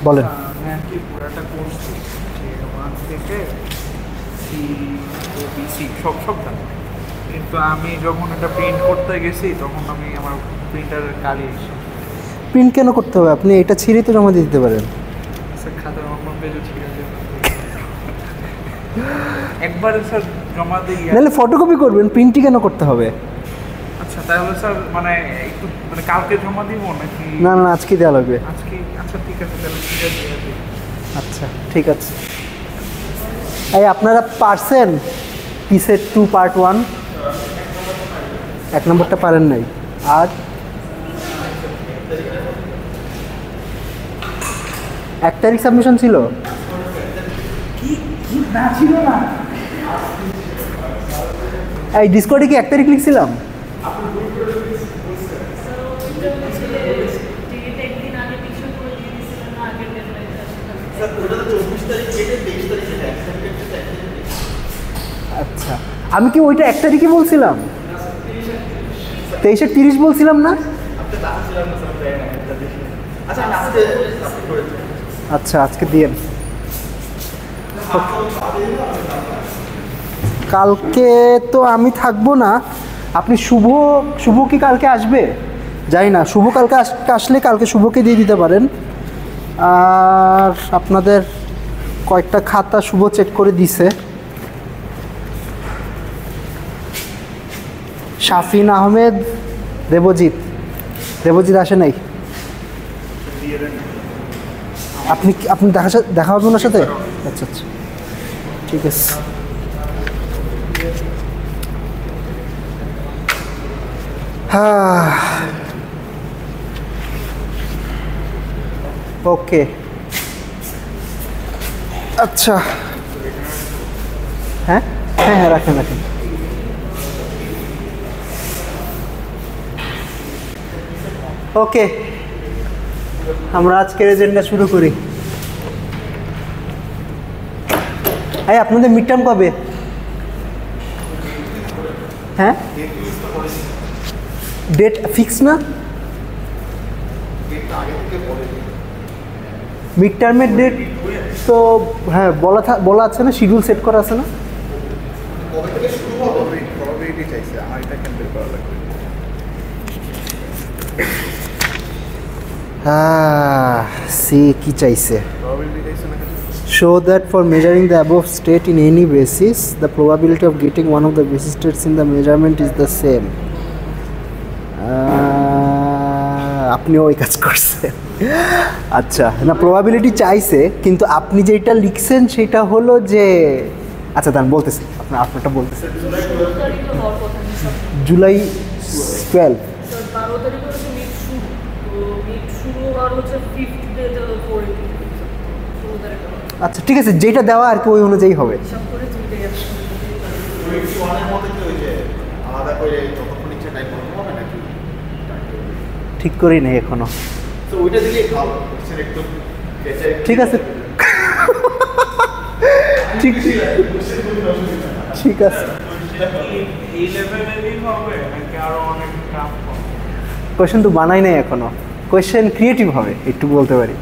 বলেন। আমি আর কি পুরাটা করছি যে 1 থেকে সি ও বিসি সব জানি, কিন্তু আমি যখন এটা প্রিন্ট করতে গেছি তখন আমি আমার প্রিন্টারের কালি এসে প্রিন্ট কেন করতে হবে? আপনি এটা ছিঁড়ে তো জমা দিয়ে দিতে পারেন। খাতার অন্য পেজও ছিল একবারে স্যার জমা দিই। নাহলে ফটোকপি করবেন, প্রিন্টই কেন করতে হবে? আচ্ছা তাহলে স্যার মানে একটু মানে কালকে জমা দিব নাকি? না না, আজকে দেওয়া লাগবে। আজকে? আচ্ছা ঠিক আছে, তাহলে ঠিক আছে। আচ্ছা ঠিক আছে। এই আপনারা পারছেন পিসের 2 পার্ট 1? 1 নম্বরটা পারেন নাই। আর 1 তারিখ সাবমিশন ছিল? না ছিল না। এই ডিসকর্ডে কি 1 তারিখ লিখছিলাম? আচ্ছা, আমি কি ওইটা 1 তারিখে বলছিলাম? 23-30 বলছিলাম না? আচ্ছা আজকে দিয়েন। কালকে তো আমি থাকবো না। আপনি শুভ কি কালকে আসবে? জানি না, শুভ কালকে আসলে কালকে শুভকে দিয়ে দিতে পারেন। আর আপনাদের কয়েকটা খাতা শুভ চেক করে দিছে। শাফিন আহমেদ, দেবজিৎ আসে নাই। আপনি দেখা হবে ওনার সাথে? আচ্ছা আচ্ছা ঠিক আছে। হ্যাঁ ওকে আচ্ছা। হ্যাঁ হ্যাঁ হ্যাঁ রাখেন। ওকে, আমরা আজকের এজেন্ডা শুরু করি। এই আপনাদের মিড টার্ম কবে? হ্যাঁ ডেট ফিক্স না? মিড টার্মের ডেট তো হ্যাঁ বলা আছে না, শিডিউল সেট করা আছে না? সে কি চাইছে? Show that for measuring the above state in any basis, the probability of getting one of the basis states in the measurement is the same. আপনি ওই কাজ করছেন। আচ্ছা না, প্রবাবিলিটি চাইছে, কিন্তু আপনি যেটা লিখছেন সেটা হলো যে আচ্ছা দাঁড়ান বলতেছি, আপনারটা বলতেছি। জুলাই 12। আচ্ছা ঠিক আছে, যেটা দেওয়া আর কি ওই অনুযায়ী হবে। ঠিক করি নাই এখনো। ঠিক আছে ঠিক আছে। কোয়েশ্চেন তো বানাই নাই এখনো, কোয়েশ্চেন ক্রিয়েটিভ হবে একটু বলতে পারি,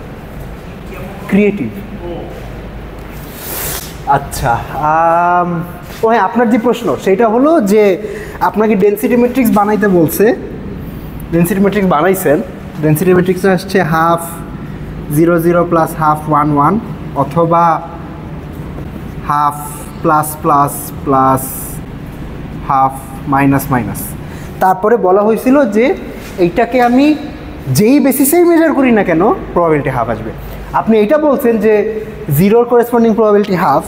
ক্রিয়েটিভ। আচ্ছা ও হ্যাঁ, আপনার যে প্রশ্ন সেটা হলো যে আপনাকে ডেনসিটি ম্যাট্রিক্স বানাইতে বলছে। ডেনসিটি ম্যাট্রিক্স বানাইছেন, ডেনসিটি ম্যাট্রিক্স আসছে 1/2 0 0 প্লাস 1/2 1 1 অথবা 1/2 plus plus plus 1/2 minus minus. তারপরে বলা হয়েছিল যে এইটাকে আমি যেই বেসিসেই মেজার করি না কেন প্রবাবিলিটি হাফ আসবে। আপনি এইটা বলছেন যে 0-র করেসপন্ডিং প্রবাবিলিটি হাফ,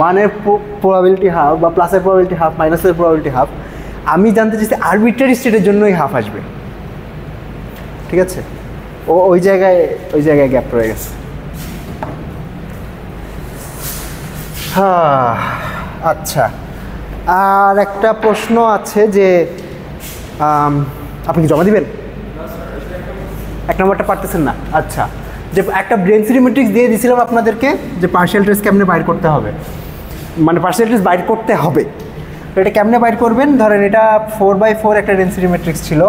1-এর প্রবাবিলিটি হাফ, বা প্লাসের প্রবাবিলিটি হাফ, মাইনাসের প্রবাবিলিটি হাফ। আমি জানতে চাইছি আরবিট্রারি স্টেটের জন্যই হাফ আসবে, ঠিক আছে? ওই জায়গায় গ্যাপ রয়ে গেছে। হ্যাঁ আচ্ছা, আর একটা প্রশ্ন আছে যে আপনি কি জমা দিবেন? 1 নম্বরটা পারতেছেন না? আচ্ছা, যে একটা ডেনসিটি ম্যাট্রিক্স দিয়ে দিয়েছিলাম আপনাদেরকে যে পার্শিয়াল ট্রেস কেমনে বাইর করতে হবে, মানে পার্শিয়াল ট্রেস বাইর করতে হবে। তো এটা কেমনে বাইর করবেন? ধরেন এটা 4/4 একটা ডেনসিটি ম্যাট্রিক্স ছিল,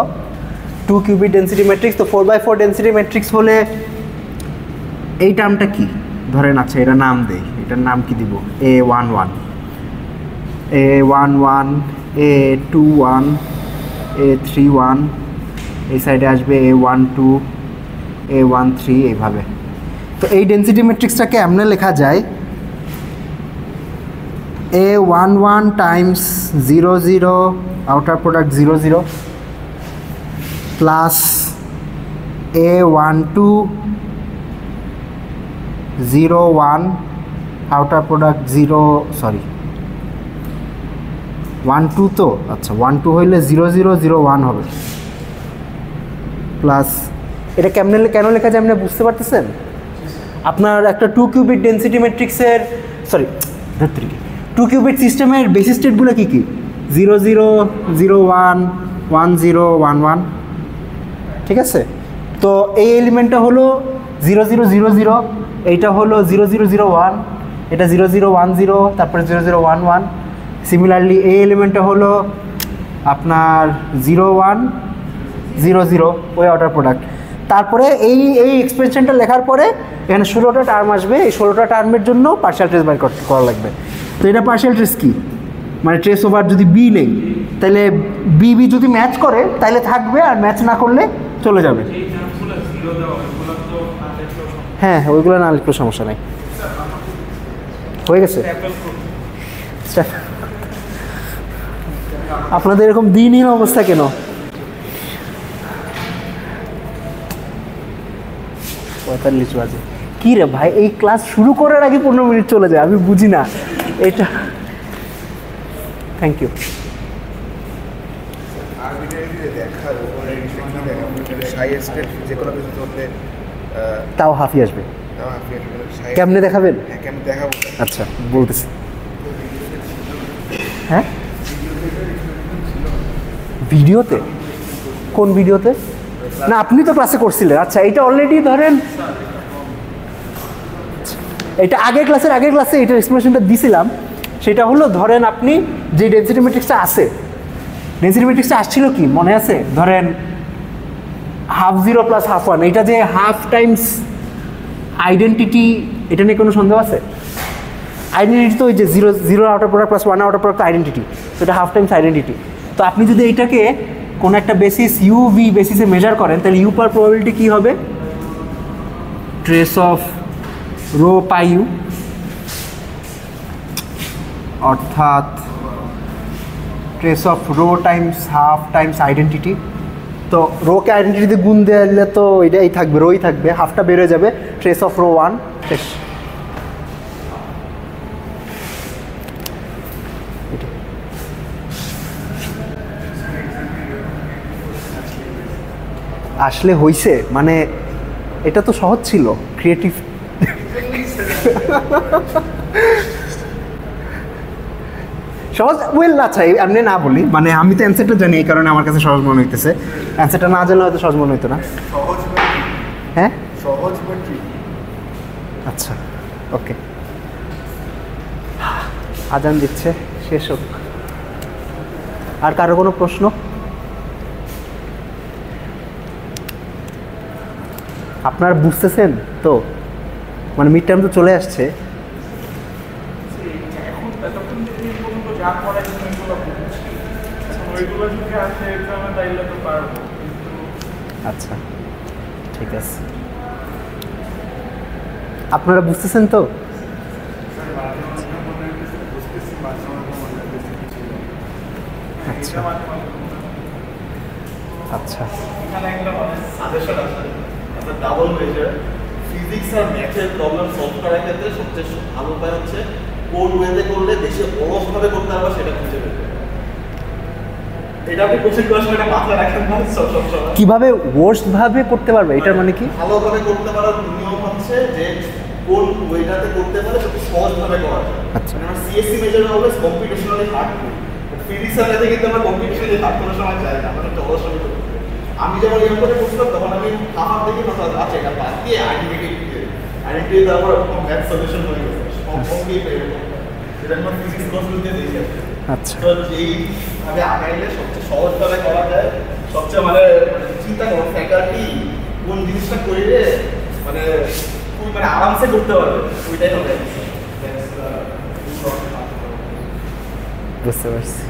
2 কিউবিক ডেনসিটি ম্যাট্রিক্স। তো 4/4 ডেনসিটি ম্যাট্রিক্স হলে এই টার্মটা কি ধরেন, আচ্ছা এটা নাম দেই, এটার নাম কি দিব, A11, A11, A21, A31, এই সাইডে আসবে A12, A13, এইভাবে। তো এই ডেন্সিটি ম্যাট্রিক্সটাকে এমনে লেখা যায় A11 Times 0 0 outer product 0 0 plus A12 0 1 outer product 0, sorry 1 2, তো আচ্ছা 1 2 হইলে 0 0 0 1 হবে, প্লাস এটা কেন লেখা যায় আপনি বুঝতে পারতেছেন? আপনার একটা 2 কিউবিট ডেন্সিটি ম্যাট্রিক্সের, সরি 2 কিউবিট সিস্টেমের বেসিস স্টেটগুলো কী কী? 0 0 0 1 1 0 1 1, ঠিক আছে? তো এই এলিমেন্টটা হলো 0 0 0 0, এইটা হলো 0 0 0 1, এটা 0 0 1 0, তারপরে 0 0 1 1। সিমিলারলি এই এলিমেন্টটা হলো আপনার 0 1 0 0, ওই আউটার প্রোডাক্ট। তারপরে এই এক্সপ্রেশনটা লেখার পরে এখানে 16টা টার্ম আসবে, এই 16টা টার্মের জন্য পার্শিয়াল ট্রেস বের করা লাগবে। তো এটা পার্শিয়াল ট্রেস কি, মানে ট্রেস ওভার যদি বি নেই তাহলে বি যদি ম্যাচ করে তাহলে থাকবে, আর ম্যাচ না করলে চলে যাবে। হ্যাঁ ওইগুলো না লিখলেও সমস্যা নেই, হয়ে গেছে। আপনাদের এরকম দিনহীন অবস্থা কেন? পঁয়তাল্লিশ বাজে কী রে ভাই, এই ক্লাস শুরু করার আগে 15 মিনিট চলে যায়, আমি বুঝি না এটা। Thank you. তাও হাফি আসবে, কেমনে দেখাবেন? আচ্ছা বলতেছি। হ্যাঁ ভিডিওতে? কোন ভিডিওতে? না আপনি তো ক্লাসে করছিলেন। আচ্ছা এটা অলরেডি ধরেন, এটা আগের ক্লাসে এটার এক্সপ্লেনেশনটা দিছিলাম। সেটা হলো ধরেন আপনি যে ডেন্সিটি ম্যাট্রিক্সটা আছে, ডেন্সিটি ম্যাট্রিক্সটা আসছিল কি মনে আছে? ধরেন 1/2 0 + 1/2 1, এটা যে হাফ টাইমস আইডেন্টিটি, এটা নিয়ে কোনো সন্দেহ আছে? আইডেন্টিটি তো ওই যে 0 0 outer product + 1 outer product identity, তো এটা হাফ টাইমস আইডেন্টিটি। তো আপনি যদি এইটাকে কোনো একটা বেসিস UV বেসিসে মেজার করেন তাহলে ইউ পার প্রবাবিলিটি কী হবে? Trace of rho pi u, অর্থাৎ trace of rho times half times identity. তো রোকে আইডেন্টিটিতে গুণ দিলে তো এটাই থাকবে, রোই থাকবে, হাফটা বেড়ে যাবে, ট্রেস অফ রো 1 শেষ। আসলে হইছে, মানে এটা তো সহজ ছিল, ক্রিয়েটিভ। সহজ ওয়েল, আচ্ছা এমনি না বলি, মানে আমি তো অ্যান্সারটা জানি, এই কারণে আমার কাছে সহজ মনে হইতেছে। অ্যান্সারটা না জানলে হয়তো সহজ মনে হইতো না। হ্যাঁ সহজ, আচ্ছা ওকে, আজান দিচ্ছে, শেষ হোক। আর কারো কোনো প্রশ্ন? আপনারা বুঝতেছেন তো? মানে মিড টার্ম তো চলে আসছে। আচ্ছা ঠিক আছে, আপনারা বুঝতেছেন তো? আচ্ছা আচ্ছা ডাবল মেজার ফিজিক্স আর ম্যাথের প্রবলেম সলভ করার ক্ষেত্রে সবচেয়ে ভালো উপায় হচ্ছে কোন ওয়েতে করলে বেশি অলসভাবে করতে পারবো সেটা খুঁজে বের করা। এটা আপনি কোচিং করার সময় মাথায় রাখেন না সবসময় কিভাবে ওয়ার্স্ট ভাবে করতে পারবে, এটার মানে কি? ভালোভাবে করতে পারার নিয়ম হচ্ছে যে কোন ওয়েটাতে করতে পারে সেটা সহজভাবে করা যায়। আচ্ছা আমরা সিএসসি মেজর অলওয়েজ কম্পিটিশনালি হার্ড করি, ফিজিক্স আর ম্যাথে কিন্তু আমরা কম্পিটিশনালি হার্ড করার সময় যাই না, আমরা একটু অলসভাবে করি। আমি যখন এরকম করে করছিলাম তখন আমি হাফ দেখি না, আচ্ছা এটা বাদ দিয়ে আইডেন্টিটি তারপর ম্যাথ সলিউশন হয়ে গেছে সম্পর্কে এরকম, এটা আমরা ফিজিক্স কোর্সগুলোতে দেখি। আচ্ছা তো যেইভাবে আগাইলে সবচেয়ে সহজভাবে করা যায়, সবচেয়ে মানে চিন্তা করো ফ্যাকাল্টি কোন জিনিসটা করলে মানে খুবই মানে আপনি আরামসে করতে পারবেন, ওইটাই হবে। বুঝতে পারছি।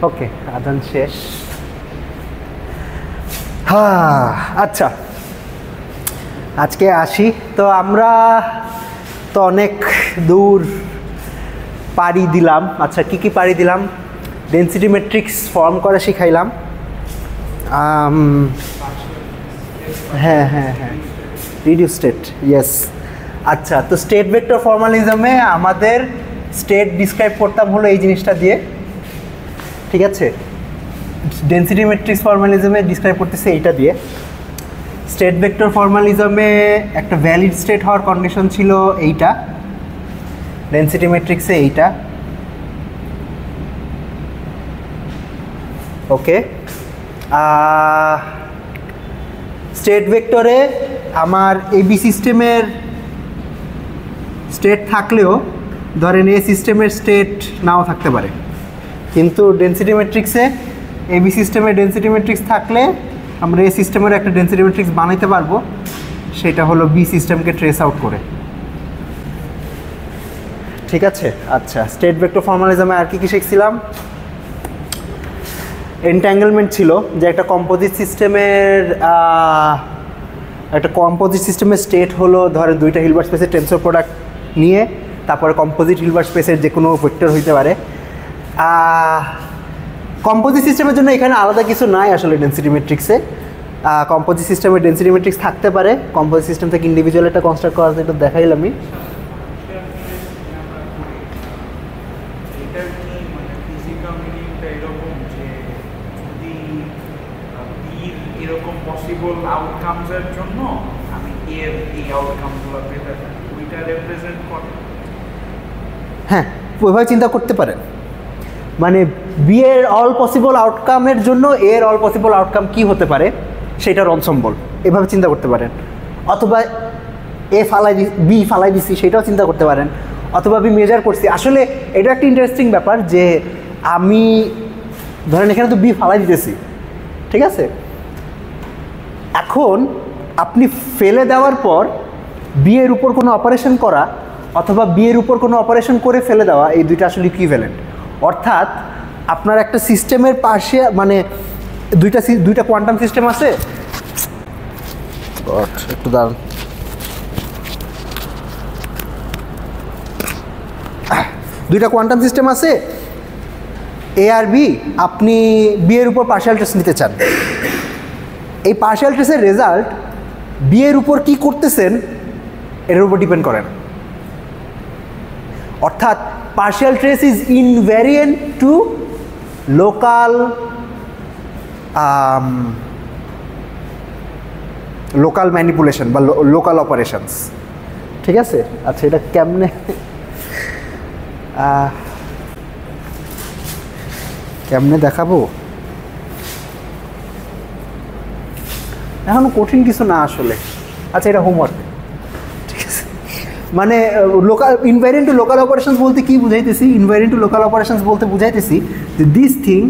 ওকে, আদান শেষ। হ্যাঁ, আচ্ছা আজকে আসি। তো আমরা তো অনেক দূর পাড়ি দিলাম। আচ্ছা, কি কি পাড়ি দিলাম? ডেনসিটি ম্যাট্রিক্স ফর্ম করা শিখাইলাম। হ্যাঁ হ্যাঁ হ্যাঁ, রিডিউস স্টেট, ইয়েস। আচ্ছা, তো স্টেট ভেক্টর ফর্মালিজমে আমাদের স্টেট ডিসক্রাইব করতাম হলো এই জিনিসটা দিয়ে, ঠিক আছে? ডেনসিটি ম্যাট্রিক্স ফর্মালিজমে ডিসক্রাইব করতেছে এইটা দিয়ে। স্টেট ভেক্টর ফর্মালিজমে একটা ভ্যালিড স্টেট হওয়ার কন্ডিশন ছিল এইটা, ডেনসিটি ম্যাট্রিক্সে এইটা। ওকে, স্টেট ভেক্টরে আমার এবি সিস্টেমের স্টেট থাকলেও ধরেন এ সিস্টেমের স্টেট নাও থাকতে পারে, কিন্তু ডেনসিটি ম্যাট্রিক্সে এবি সিস্টেমের ডেনসিটি ম্যাট্রিক্স থাকলে আমরা এ সিস্টেমের একটা ডেনসিটি ম্যাট্রিক্স বানাইতে পারবো, সেটা হলো বি সিস্টেমকে ট্রেস আউট করে, ঠিক আছে? আচ্ছা, স্টেট ভেক্টর ফর্মালিজমে আর কি কি শিখছিলাম? এন্ট্যাঙ্গেলমেন্ট ছিল, যে একটা কম্পোজিট সিস্টেমের স্টেট হলো ধরেন দুইটা হিলবার্ট স্পেসের টেনসর প্রোডাক্ট নিয়ে তারপরে কম্পোজিট হিলবার্ট স্পেসের যে কোনো ভেক্টর হইতে পারে। কম্পোজিট সিস্টেমের জন্য এখানে আলাদা কিছু নাই আসলে ডেনসিটি ম্যাট্রিক্সে। কম্পোজিট সিস্টেমের ডেনসিটি ম্যাট্রিক্স থাকতে পারে, কম্পোজিট সিস্টেম থেকে ইন্ডিভিজুয়াল একটা কনস্ট্রাক্ট করা যেটা দেখাইলামই। পসিবল আউটকামসের জন্য আমি এর এই আউটকামগুলো পেতে পারি, ওইটা রিপ্রেজেন্ট করে। হ্যাঁ, ওইভাবে চিন্তা করতে পারেন, মানে বি এর অল পসিবল আউটকামের জন্য এর অল পসিবল আউটকাম কি হতে পারে সেটার অনসম্বল, এভাবে চিন্তা করতে পারেন। অথবা এ ফালাই বি ফালাই দিছি সেটাও চিন্তা করতে পারেন, অথবা বি মেজার করছি। আসলে এটা একটা ইন্টারেস্টিং ব্যাপার যে আমি ধরেন এখানে তো বি ফালাই দিতেছি, ঠিক আছে? এখন আপনি ফেলে দেওয়ার পর বি এর উপর কোনো অপারেশন করা অথবা বি এর উপর কোনো অপারেশন করে ফেলে দেওয়া, এই দুইটা আসলে ইকুইভ্যালেন্ট। অর্থাৎ আপনার একটা সিস্টেমের পাশে মানে দুইটা কোয়ান্টাম সিস্টেম আছে, একটু দাঁড়ান, দুইটা কোয়ান্টাম সিস্টেম আছে এ আর বি, আপনি বি এর উপর পার্শিয়াল টেস্ট নিতে চান। এই পার্শিয়াল টেস্টের রেজাল্ট বি এর উপর কী করতেছেন এটার উপর ডিপেন্ড করে না। অর্থাৎ partial trace is invariant to local manipulation বা লোকাল অপারেশনস, ঠিক আছে? আচ্ছা, এটা কেমনে দেখাবো? এখনো কঠিন কিছু না আসলে। আচ্ছা, এটা হোমওয়ার্ক, ঠিক আছে? মানে local invariant to local operations বলতে কি বুঝাইতেছি? ইনভ্যারিয়েন্ট টু লোকাল অপারেশনস বলতে বুঝাইতেছি যে this thing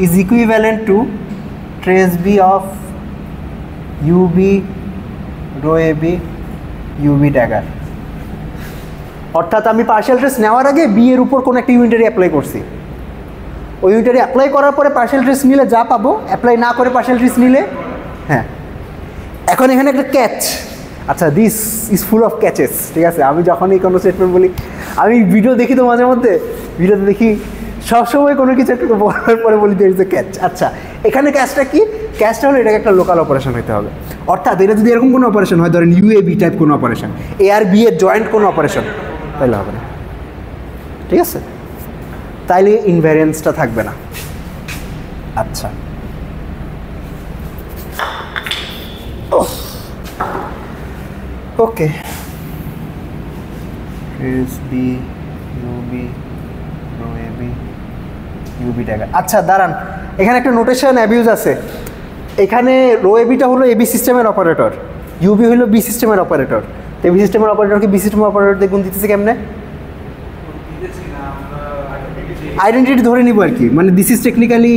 is equivalent to trace B of U B rho A B U B dagger. অর্থাৎ আমি পার্শিয়াল ট্রেস নেওয়ার আগে বি এর উপর কোনো একটা ইউনিটারি অ্যাপ্লাই করছি, ওই ইউনিটারি অ্যাপ্লাই করার পরে পার্শিয়াল ট্রেস নিলে যা পাবো, অ্যাপ্লাই না করে পার্শিয়াল ট্রেস নিলে, হ্যাঁ। এখন এখানে একটা ক্যাচ, আচ্ছা, this is full of catches, ঠিক আছে? আমি যখনই কোনো স্টেটমেন্ট বলি, আমি ভিডিও দেখি তো মাঝে মধ্যে, ভিডিওতে দেখি সবসময় কোনো কিছু একটা বলার পরে বলি দের ইজ এ ক্যাচ। আচ্ছা, এখানে ক্যাচটা কি? ক্যাচটা হলো এটাকে একটা লোকাল অপারেশন হতে হবে। অর্থাৎ এটা যদি এরকম কোনো অপারেশন হয়, ধরেন ইউএবি টাইপ কোনো অপারেশন, এ আর বি এর জয়েন্ট কোনো অপারেশন, তাইলে হবে না, ঠিক আছে? তাইলে ইনভ্যারিয়েন্সটা থাকবে না। আচ্ছা, ওকে, trace B UV rho A B U B dagger. আচ্ছা দাঁড়ান, এখানে একটা নোটেশন অ্যাবিউজ আছে। এখানে রো এবিটা হলো এবি সিস্টেমের অপারেটর, ইউবি হলো বি সিস্টেমের অপারেটর। তো এবি সিস্টেমের অপারেটরকে বি সিস্টেমের অপারেটর দিয়ে গুণ দিতেছে কেমনে? আইডেন্টিটি ধরে নিব আর কি, মানে this is technically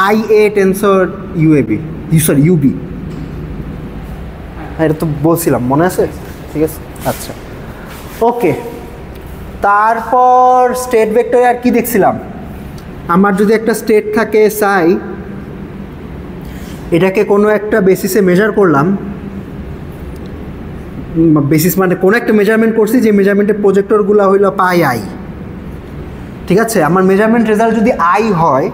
I a tensor U A B, sorry U B. এটা তো বলছিলাম, মনে আছে? ঠিক আছে, আচ্ছা ওকে। তারপর স্টেট ভেক্টরে আর কি দেখছিলাম, আমার যদি একটা স্টেট থাকে সাই, এটাকে কোনো একটা বেসিসে মেজার করলাম, বেসিস মানে কোনো একটা মেজারমেন্ট করছি, যে মেজারমেন্টের প্রজেক্টরগুলো হইল পাই আই। ঠিক আছে, আমার মেজারমেন্ট রেজাল্ট যদি আই হয়,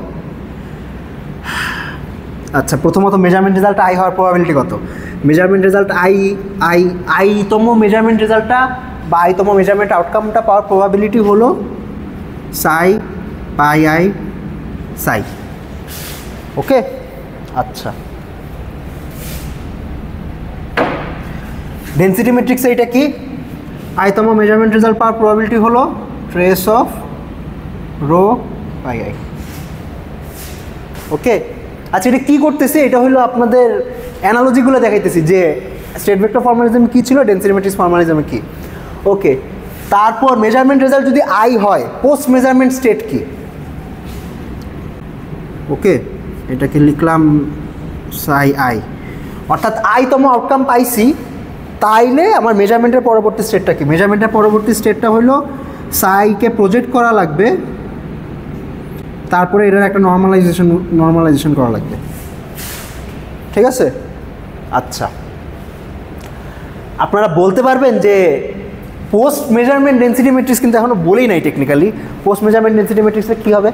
আচ্ছা প্রথমত মেজারমেন্ট রেজাল্ট আই হওয়ার প্রবাবিলিটি কত? মেজারমেন্ট রেজাল্ট আইতম মেজারমেন্ট রেজাল্টটা বা আইতম মেজারমেন্ট আউটকামটা পাওয়ার প্রবাবিলিটি হলো সাই পাই আই সাই। ওকে, আচ্ছা ডেনসিটি ম্যাট্রিক্সে এটা কি? আইতম মেজারমেন্ট রেজাল্ট পাওয়ার প্রবাবিলিটি হলো trace of rho pi i. Okay, আচ্ছা এটা কী করতেছে? এটা হলো আপনাদের অ্যানালজিগুলো দেখাইতেছি যে স্টেট ভেক্টর ফর্মালিজম কী ছিল, ডেনসিটি ম্যাট্রিক্স ফর্মালিজমে কী। ওকে, তারপর মেজারমেন্ট রেজাল্ট যদি আই হয়, পোস্ট মেজারমেন্ট স্টেট কি? ওকে, এটাকে লিখলাম সাই আই, অর্থাৎ আইতম আউটকাম পাইছি, তাইলে আমার মেজারমেন্টের পরবর্তী স্টেটটা কি? মেজারমেন্টের পরবর্তী স্টেটটা হলো সাইকে প্রজেক্ট করা লাগবে, তারপরে এটার একটা নর্মালাইজেশন করা লাগবে। ঠিক আছে, আচ্ছা আপনারা বলতে পারবেন যে পোস্ট মেজারমেন্ট ডেনসিটি ম্যাট্রিক্স, কিন্তু এখনো বলেই নাই টেকনিক্যালি পোস্ট মেজারমেন্ট ডেনসিটি ম্যাট্রিক্সে কী হবে?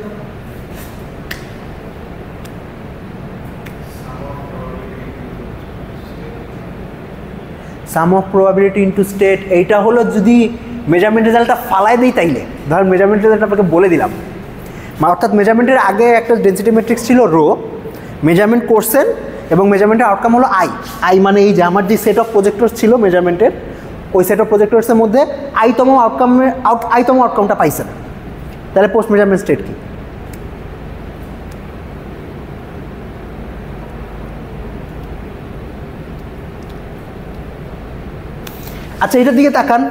সাম অফ প্রবাবিলিটি ইনটু স্টেট। এইটা হলো যদি মেজারমেন্ট রেজাল্টটা ফালাই দিই, তাইলে ধর মেজারমেন্ট রেজাল্ট আপনাকে বলে দিলাম, অর্থাৎ মেজারমেন্টের আগে একটা ডেনসিটি ম্যাট্রিক্স ছিল রো, মেজারমেন্ট করছেন এবং মেজারমেন্টের আউটকাম হলো আই মানে এই যে আমার যে সেট অফ প্রজেক্টরস ছিল মেজারমেন্টের, ওই সেট অফ প্রজেক্টরসের মধ্যে আইতম আউটকামটা পাইছেন, তাহলে পোস্ট মেজারমেন্ট স্টেট কি? আচ্ছা এটার দিকে তাকান,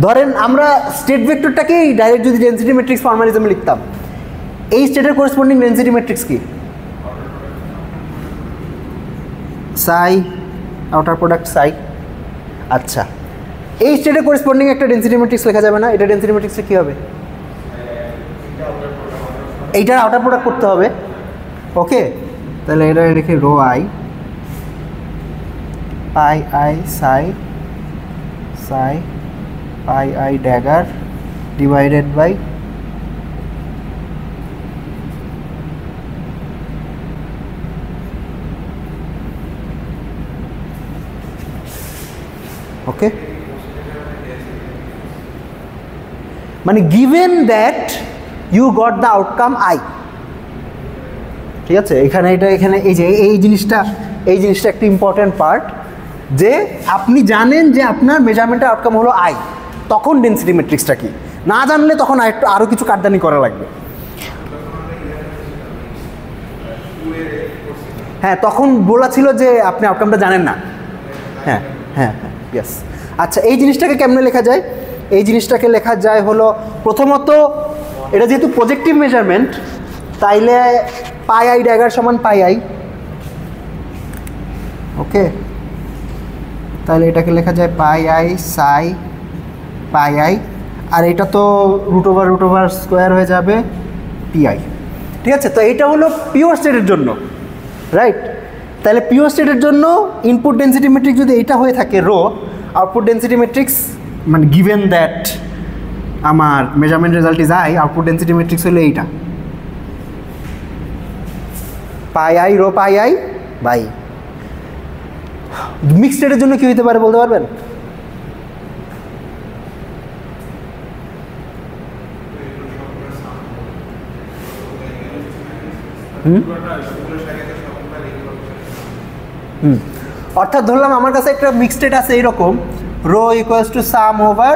ধরেন আমরা স্টেট ভেক্টরটাকেই ডাইরেক্ট যদি ডেনসিটি ম্যাট্রিক্স ফর্মালিজমে লিখতাম, এই স্টেটের করেসপন্ডিং ডেনসিটি ম্যাট্রিক্স কি? সাই আউটার প্রোডাক্ট সাই। আচ্ছা এই স্টেটের করেসপন্ডিং একটা ডেনসিটি ম্যাট্রিক্স লেখা যাবে না? এটা ডেনসিটি ম্যাট্রিক্সে কী হবে? এইটার আউটার প্রোডাক্ট করতে হবে। ওকে, তাহলে এটা লিখে rho I pi I psi psi pi I dagger divided by okay, মানে given that you got the outcome I. ঠিক আছে, এখানে এই যে এই জিনিসটা একটা ইম্পর্ট্যান্ট পার্ট, যে আপনি জানেন যে আপনার মেজারমেন্টের আউটকাম হলো আই, তখন ডেনসিটি ম্যাট্রিক্সটা কি? না জানলে তখন আরও কিছু কাটদানি করা লাগবে। হ্যাঁ, তখন বলা ছিল যে আপনি আউটকামটা জানেন না। হ্যাঁ হ্যাঁ হ্যাঁ, ইয়েস। আচ্ছা এই জিনিসটাকে কেমনে লেখা যায়? এই জিনিসটাকে লেখা যায় হলো, প্রথমত এটা যেহেতু প্রজেক্টিভ মেজারমেন্ট, তাইলে পাই আই ড্যাগার সমান পাই আই। ওকে, তাহলে এটাকে লেখা যায় পাই আই সাই পাই আই, আর এটা তো রুট ওভার স্কোয়ার হয়ে যাবে পিআই। ঠিক আছে, তো এইটা হলো পিওর স্টেটের জন্য, রাইট? তাহলে পিওর স্টেটের জন্য ইনপুট ডেনসিটি ম্যাট্রিক্স যদি এইটা হয়ে থাকে রো, আউটপুট ডেনসিটি ম্যাট্রিক্স মানে গিভেন দ্যাট আমার measurement result is i, output density matrix হলো এইটা pi I rho pi i by. Mixed স্টেটের জন্য কি হতে পারে বলতে পারবেন? অর্থাৎ ধরলাম আমার কাছে একটা মিক্সড স্টেট আছে এইরকম, rho equals to sum over,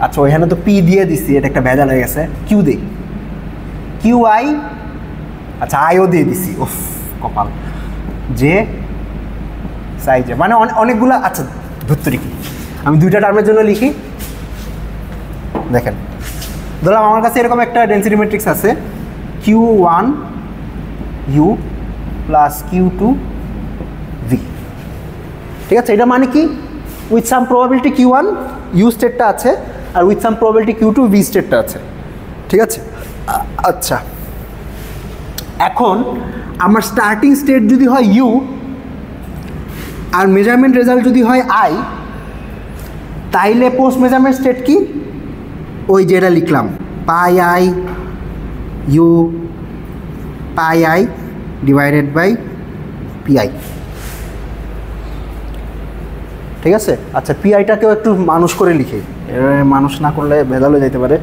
আচ্ছা ওইখানে তো পি দিয়ে দিচ্ছি, এটা একটা ভেজাল হয়ে গেছে, কিউ দিই কিউ আই, আচ্ছা আইও দিয়ে দিছি, ওফ কপাল, যে সাইজে মানে অনেকগুলো। আচ্ছা ধুত্তরি, আমি দুইটা টার্মের জন্য লিখি। দেখেন ধরলাম আমার কাছে এরকম একটা ডেনসিটি ম্যাট্রিক্স আছে, Q1 U প্লাস Q2 ঠিক আছে, এটা মানে কি with some probability Q1 u স্টেটটা আছে আর with some probability Q2 v স্টেটটা আছে। ঠিক আছে, আচ্ছা এখন আমার স্টার্টিং স্টেট যদি হয় ইউ আর মেজারমেন্ট রেজাল্ট যদি হয় আই, তাইলে পোস্ট মেজারমেন্ট স্টেট কি ওই যেটা লিখলাম pi I u pi I divided by p i. ঠিক আছে, আচ্ছা পিআইটাকেও একটু মানুষ করে লিখে, মানুষ না করলে ভেজাল হয়ে যেতে পারে।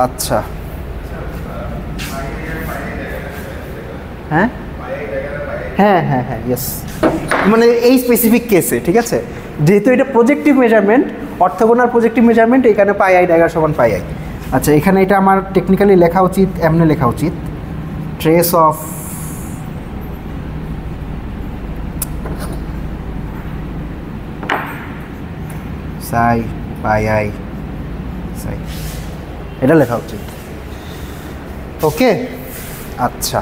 আচ্ছা হ্যাঁ হ্যাঁ হ্যাঁ হ্যাঁ ইয়েস, মানে এই স্পেসিফিক কেসে। ঠিক আছে, যেহেতু এটা projective measurement, orthogonal projective measurement, এখানে পাই আই ড্যাগার সমান পাই আই। আচ্ছা এখানে এটা আমার টেকনিক্যালি লেখা উচিত, এমনি লেখা উচিত trace of Sai pi I সাই, এটা লেখা উচিত। ওকে আচ্ছা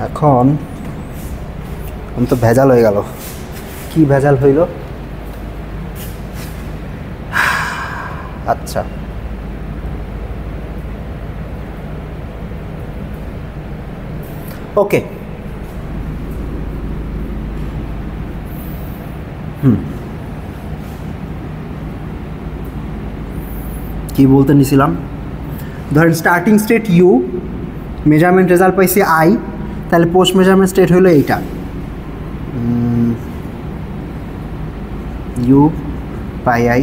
এখন আমি তো ভেজাল হয়ে গেল, কি ভেজাল হইল? আচ্ছা ওকে কি বলতে নিছিলাম, ধরেন starting state U, measurement result পাইছি আই, তাহলে পোস্ট মেজারমেন্ট স্টেট হলো এইটা ইউ পাই আই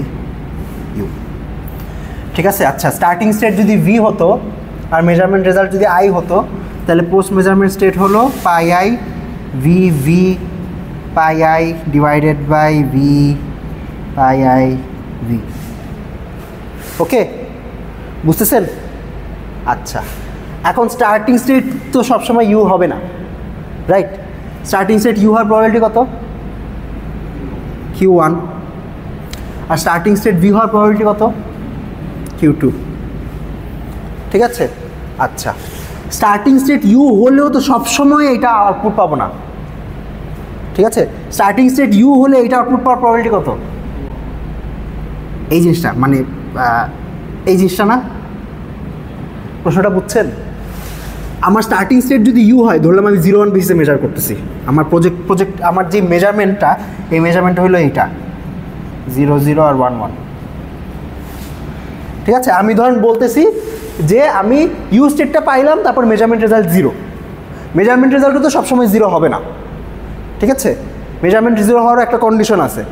ইউ। ঠিক আছে, আচ্ছা স্টার্টিং স্টেট যদি ভি হতো আর মেজারমেন্ট রেজাল্ট যদি আই হতো, তাহলে পোস্ট মেজারমেন্ট স্টেট হলো pi i v v pi I divided by v pi i v. Okay বুঝতেছেন? আচ্ছা এখন স্টার্টিং স্টেট তো সবসময় ইউ হবে না, রাইট? স্টার্টিং স্টেট ইউ হওয়ার প্রবাবিলিটি কত? Q1। Are starting state V হওয়ার প্রবাবিলিটি কত? Q2। ঠিক আছে, আচ্ছা স্টার্টিং স্টেট ইউ হলেও তো সবসময় এটা আউটপুট পাবো না। ঠিক আছে, স্টার্টিং স্টেট ইউ হলে এটা আউটপুট পাওয়ার প্রবাবিলিটি কত? এই জিনিসটা মানে এই জিনিসটা না, প্রশ্নটা বুঝছেন? আমার স্টার্টিং স্টেট যদি ইউ হয়, ধরলাম আমি 0-1 বেসিসে মেজার করতেছি, আমার প্রজেক্ট আমার যে মেজারমেন্টটা, এই মেজারমেন্টটা হলো এইটা 0-0 আর 1-1। ঠিক আছে, আমি ধরেন বলতেছি যে আমি ইউ স্টেটটা পাইলাম, তারপর মেজারমেন্ট রেজাল্ট 0। মেজারমেন্ট রেজাল্টও তো সবসময় 0 হবে না। ঠিক আছে, মেজারমেন্ট 0 হওয়ার একটা কন্ডিশন আছে।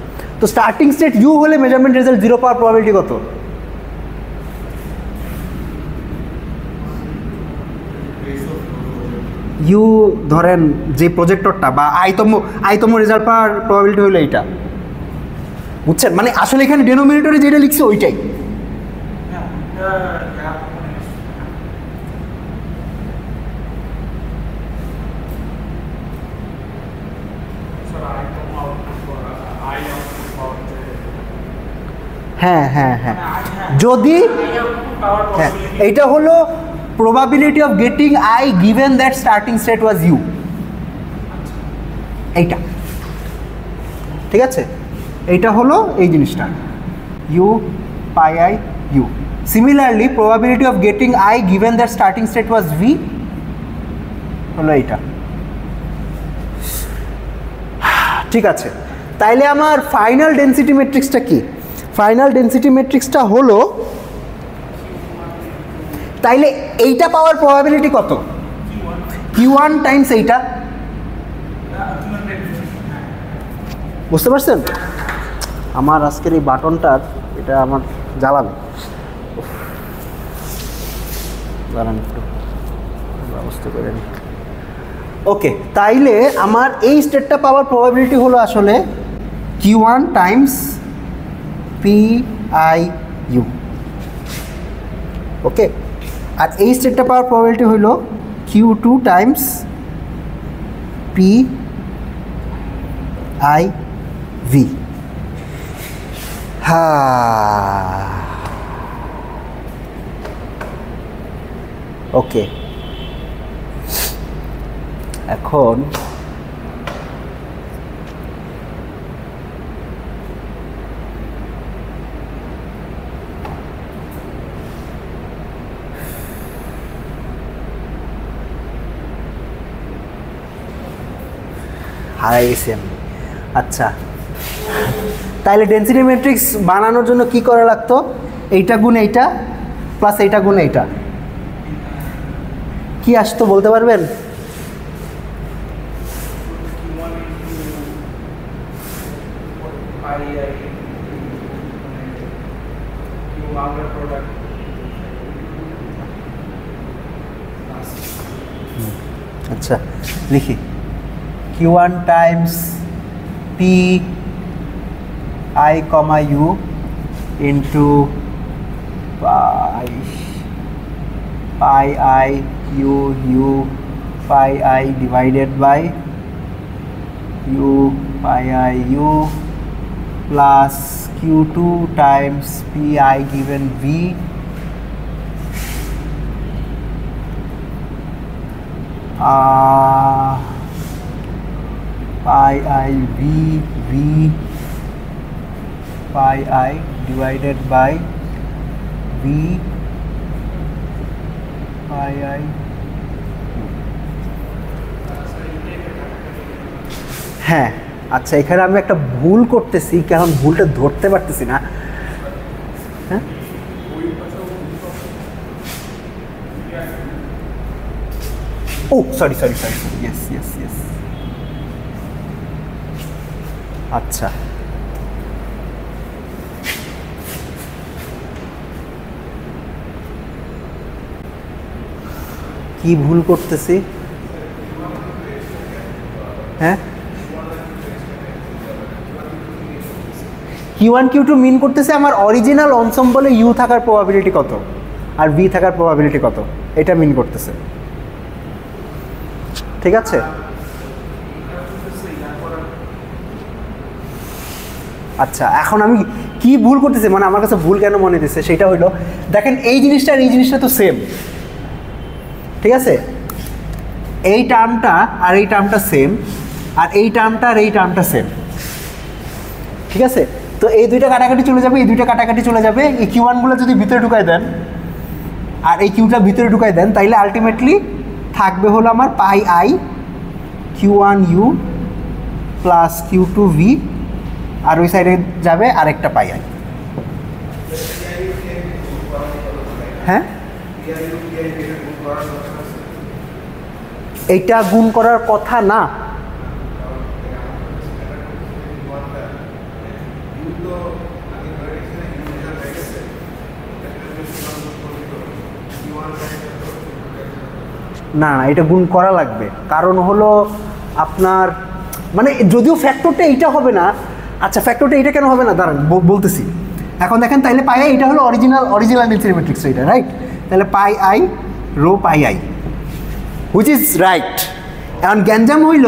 তো স্টার্টিং স্টেট ইউ হলে মেজারমেন্ট রেজাল্ট 0 পাওয়ার প্রবাবিলিটি কত? ইউ ধরেন যে প্রজেক্টরটা বা আইতম রেজাল্ট পাওয়ার প্রবাবিলিটি হলো এইটা। বুঝছেন? মানে আসলে এখানে ডেনোমিনেটরে যেটা লিখছে ওইটাই। হ্যাঁ হ্যাঁ হ্যাঁ, যদি হ্যাঁ এইটা হলো probability of getting I given that starting state was U, এইটা। ঠিক আছে, এইটা হলো এই জিনিসটা U pi I U। Similarly probability of getting I given that starting state was V হলো এইটা। ঠিক আছে, তাইলে আমার ফাইনাল ডেনসিটি ম্যাট্রিক্সটা কি? ফাইনাল ডেনসিটি ম্যাট্রিক্সটা হলো, তাইলে এইটা পাওয়ার প্রবাবিলিটি কত? Q1 টাইমস এইটা। বুঝতে পারছেন? আমার আজকের এই বাটনটার এটা আমার জ্বালাবে, দাঁড়ান একটু ব্যবস্থা করে নিই। ওকে, তাইলে আমার এই স্টেটটা পাওয়ার প্রবাবিলিটি হলো আসলে Q1 টাইমস PIU। ওকে, আর এই স্টেটটা পাওয়ার প্রবাবিলিটি হলো Q2 টাইমস PIV। ওকে, এখন হারাই গেছি আমি। আচ্ছা, তাহলে ডেনসিটি ম্যাট্রিক্স বানানোর জন্য কি করা লাগতো? এইটা গুণ এইটা প্লাস এইটা গুণ এইটা, কি আসতো বলতে পারবেন? আচ্ছা লিখি, Q1 times P I comma U into pi I U you pi I divided by U pi I U plus Q2 times P I given V pi I v v pi I divided by v pi I। হ্যাঁ আচ্ছা, এখানে আমি একটা ভুল করতেছি, কারণ ভুলটা ধরতে পারতেছি না। হ্যাঁ ও sorry sorry sorry, yes yes yes. আচ্ছা কি ভুল করতেছি? হ্যাঁ Q1 Q2 মিন করতেছে আমার অরিজিনাল অনসম্বলে ইউ থাকার প্রবাবিলিটি কত আর ভি থাকার প্রবাবিলিটি কত, এটা মিন করতেছে। ঠিক আছে, আচ্ছা এখন আমি কি ভুল করতেছি, মানে আমার কাছে ভুল কেন মনে হচ্ছে সেটা হইলো, দেখেন এই জিনিসটা আর এই জিনিসটা তো সেম, ঠিক আছে, এই টার্মটা আর এই টার্মটা সেম, আর এই টার্মটা আর এই টার্মটা সেম, ঠিক আছে। তো এই দুইটা কাটাকাটি চলে যাবে, এই দুইটা কাটাকাটি চলে যাবে, এই Q1 যদি ভিতরে ঢুকাই দেন আর এই কিউটা ভিতরে ঢুকাই দেন, তাইলে আলটিমেটলি থাকবে হলো আমার pi i Q1 u plus Q2 v, আর ওই সাইডে যাবে আরেকটা পাই আই। হ্যাঁ এইটা গুণ করার কথা না, না এটা গুণ করা লাগবে, কারণ হলো আপনার মানে যদিও ফ্যাক্টরটা এইটা হবে না। আচ্ছা ফ্যাক্টরটা এইটা কেন হবে না, দাঁড়ান বলতেছি। এখন দেখেন তাইলে পাই আই এটা হলো অরিজিনাল ডেনসিটি ম্যাট্রিক্স এটা, রাইট? তাহলে pi I rho pi I, which is right. এখন গ্যাঞ্জাম হইল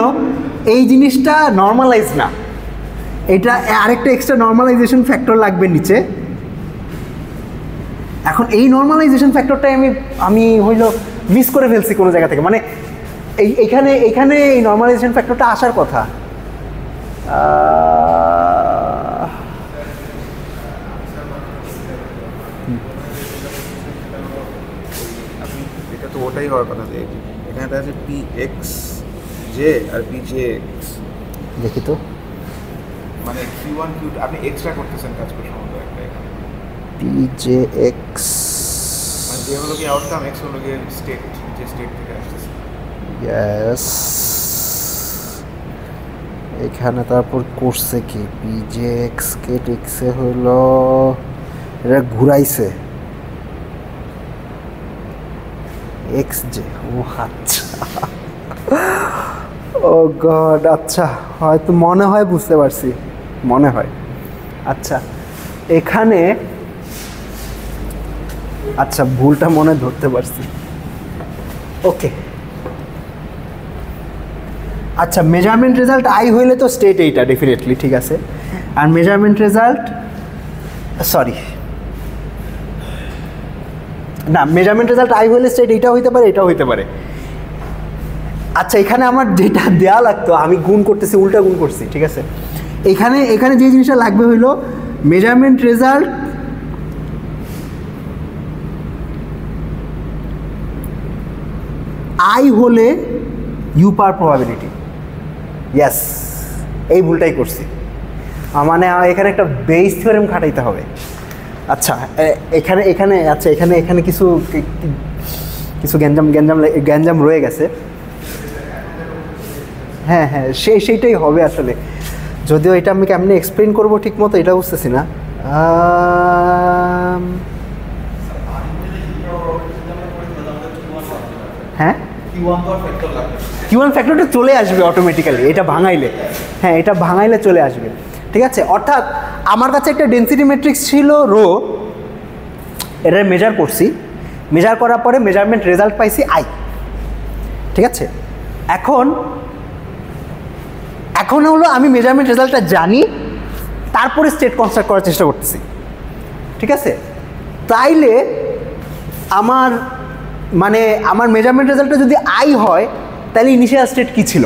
এই জিনিসটা নর্মালাইজ না, এটা আরেকটা এক্সট্রা নর্মালাইজেশন ফ্যাক্টর লাগবে নিচে। এখন এই নর্মালাইজেশন ফ্যাক্টরটাই আমি হইল মিস করে ফেলছি কোনো জায়গা থেকে, মানে এইখানে এই নর্মালাইজেশন ফ্যাক্টরটা আসার কথা। এটা তো ওটাই হওয়ার কথা, যে এখানে আছে P x J R P J x. দেখি তো, মানে Q1 Q2 আপনি এক্সট্রা করতেছেন কাজ করে সম্ভবত একটা এখানে পি জে এক্স, মানে যে হলো কি আউটকাম, এক্স হলো কি স্টেট, যে স্টেট থেকে আসছে। ইয়েস, এখানে তারপর করছে কি পি জে এক্স কে টেক্সে হলো এটা ঘুরাইছে এক্স জে। ও আচ্ছা, ও গড, আচ্ছা হয়তো মনে হয় বুঝতে পারছি, মনে হয়। আচ্ছা এখানে আচ্ছা ভুলটা মনে ধরতে পারছি, ওকে। আচ্ছা মেজারমেন্ট রেজাল্ট আই হইলে তো স্টেট এইটা ডেফিনেটলি ঠিক আছে, আর মেজারমেন্ট রেজাল্ট সরি, না, মেজারমেন্ট রেজাল্ট আই হলে স্টেট এইটাও হইতে পারে, এটাও হইতে পারে। আচ্ছা, এখানে আমার যেটা দেয়া লাগতো আমি গুণ করতেছি, উল্টা গুণ করছি, ঠিক আছে। এখানে যে জিনিসটা লাগবে হইলো মেজারমেন্ট রেজাল্ট আই হলে ইউ পার প্রবাবিলিটি। ইয়েস, এই ভুলটাই করছি, মানে এখানে একটা বেস থিওরেম খাটাইতে হবে। আচ্ছা, এখানে কিছু গ্যাঞ্জাম রয়ে গেছে। হ্যাঁ, সেইটাই হবে আসলে, যদিও এটা আমি কেমনি এক্সপ্লেন করবো ঠিক মতো এটা বুঝতেছি না। হ্যাঁ, কিউ1 ফ্যাক্টরটা চলে আসবে অটোমেটিক্যালি এটা ভাঙাইলে। হ্যাঁ, এটা ভাঙাইলে চলে আসবে, ঠিক আছে। অর্থাৎ আমার কাছে একটা ডেনসিটি ম্যাট্রিক্স ছিল রো, এটা মেজার করছি, মেজার করার পরে মেজারমেন্ট রেজাল্ট পাইছি আই, ঠিক আছে। এখন হলো আমি মেজারমেন্ট রেজাল্টটা জানি, তারপরে স্টেট কনস্ট্রাক্ট করার চেষ্টা করতেছি, ঠিক আছে। তাইলে আমার মেজারমেন্ট রেজাল্টটা যদি আই হয় তাহলে ইনিশিয়াল স্টেট কী ছিল,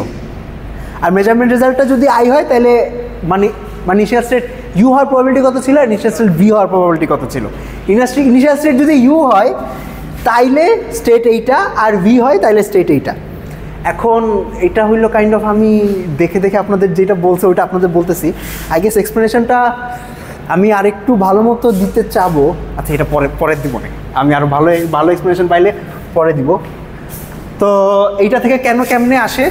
আর মেজারমেন্ট রেজাল্টটা যদি আই হয় তাহলে মানে ইনিশিয়াল স্টেট ইউ হওয়ার প্রবাবিলিটি কত ছিল, আর ইনিশিয়াল স্টেট ভি হওয়ার প্রবাবিলিটি কত ছিল। ইনিশিয়াল স্টেট যদি ইউ হয় তাইলে স্টেট এইটা, আর ভি হয় তাইলে স্টেট এইটা। এখন এটা হইলো কাইন্ড অফ আমি দেখে আপনাদের যেটা বলছে ওইটা আপনাদের বলতেছি। আই গেস এক্সপ্লেনেশনটা আমি আরেকটু ভালো মতো দিতে চাবো। আচ্ছা, এটা পরে দিব না, আমি আরও ভালো এক্সপ্লেনেশন পাইলে পরে দিব। তো এইটা থেকে কেমনে আসে,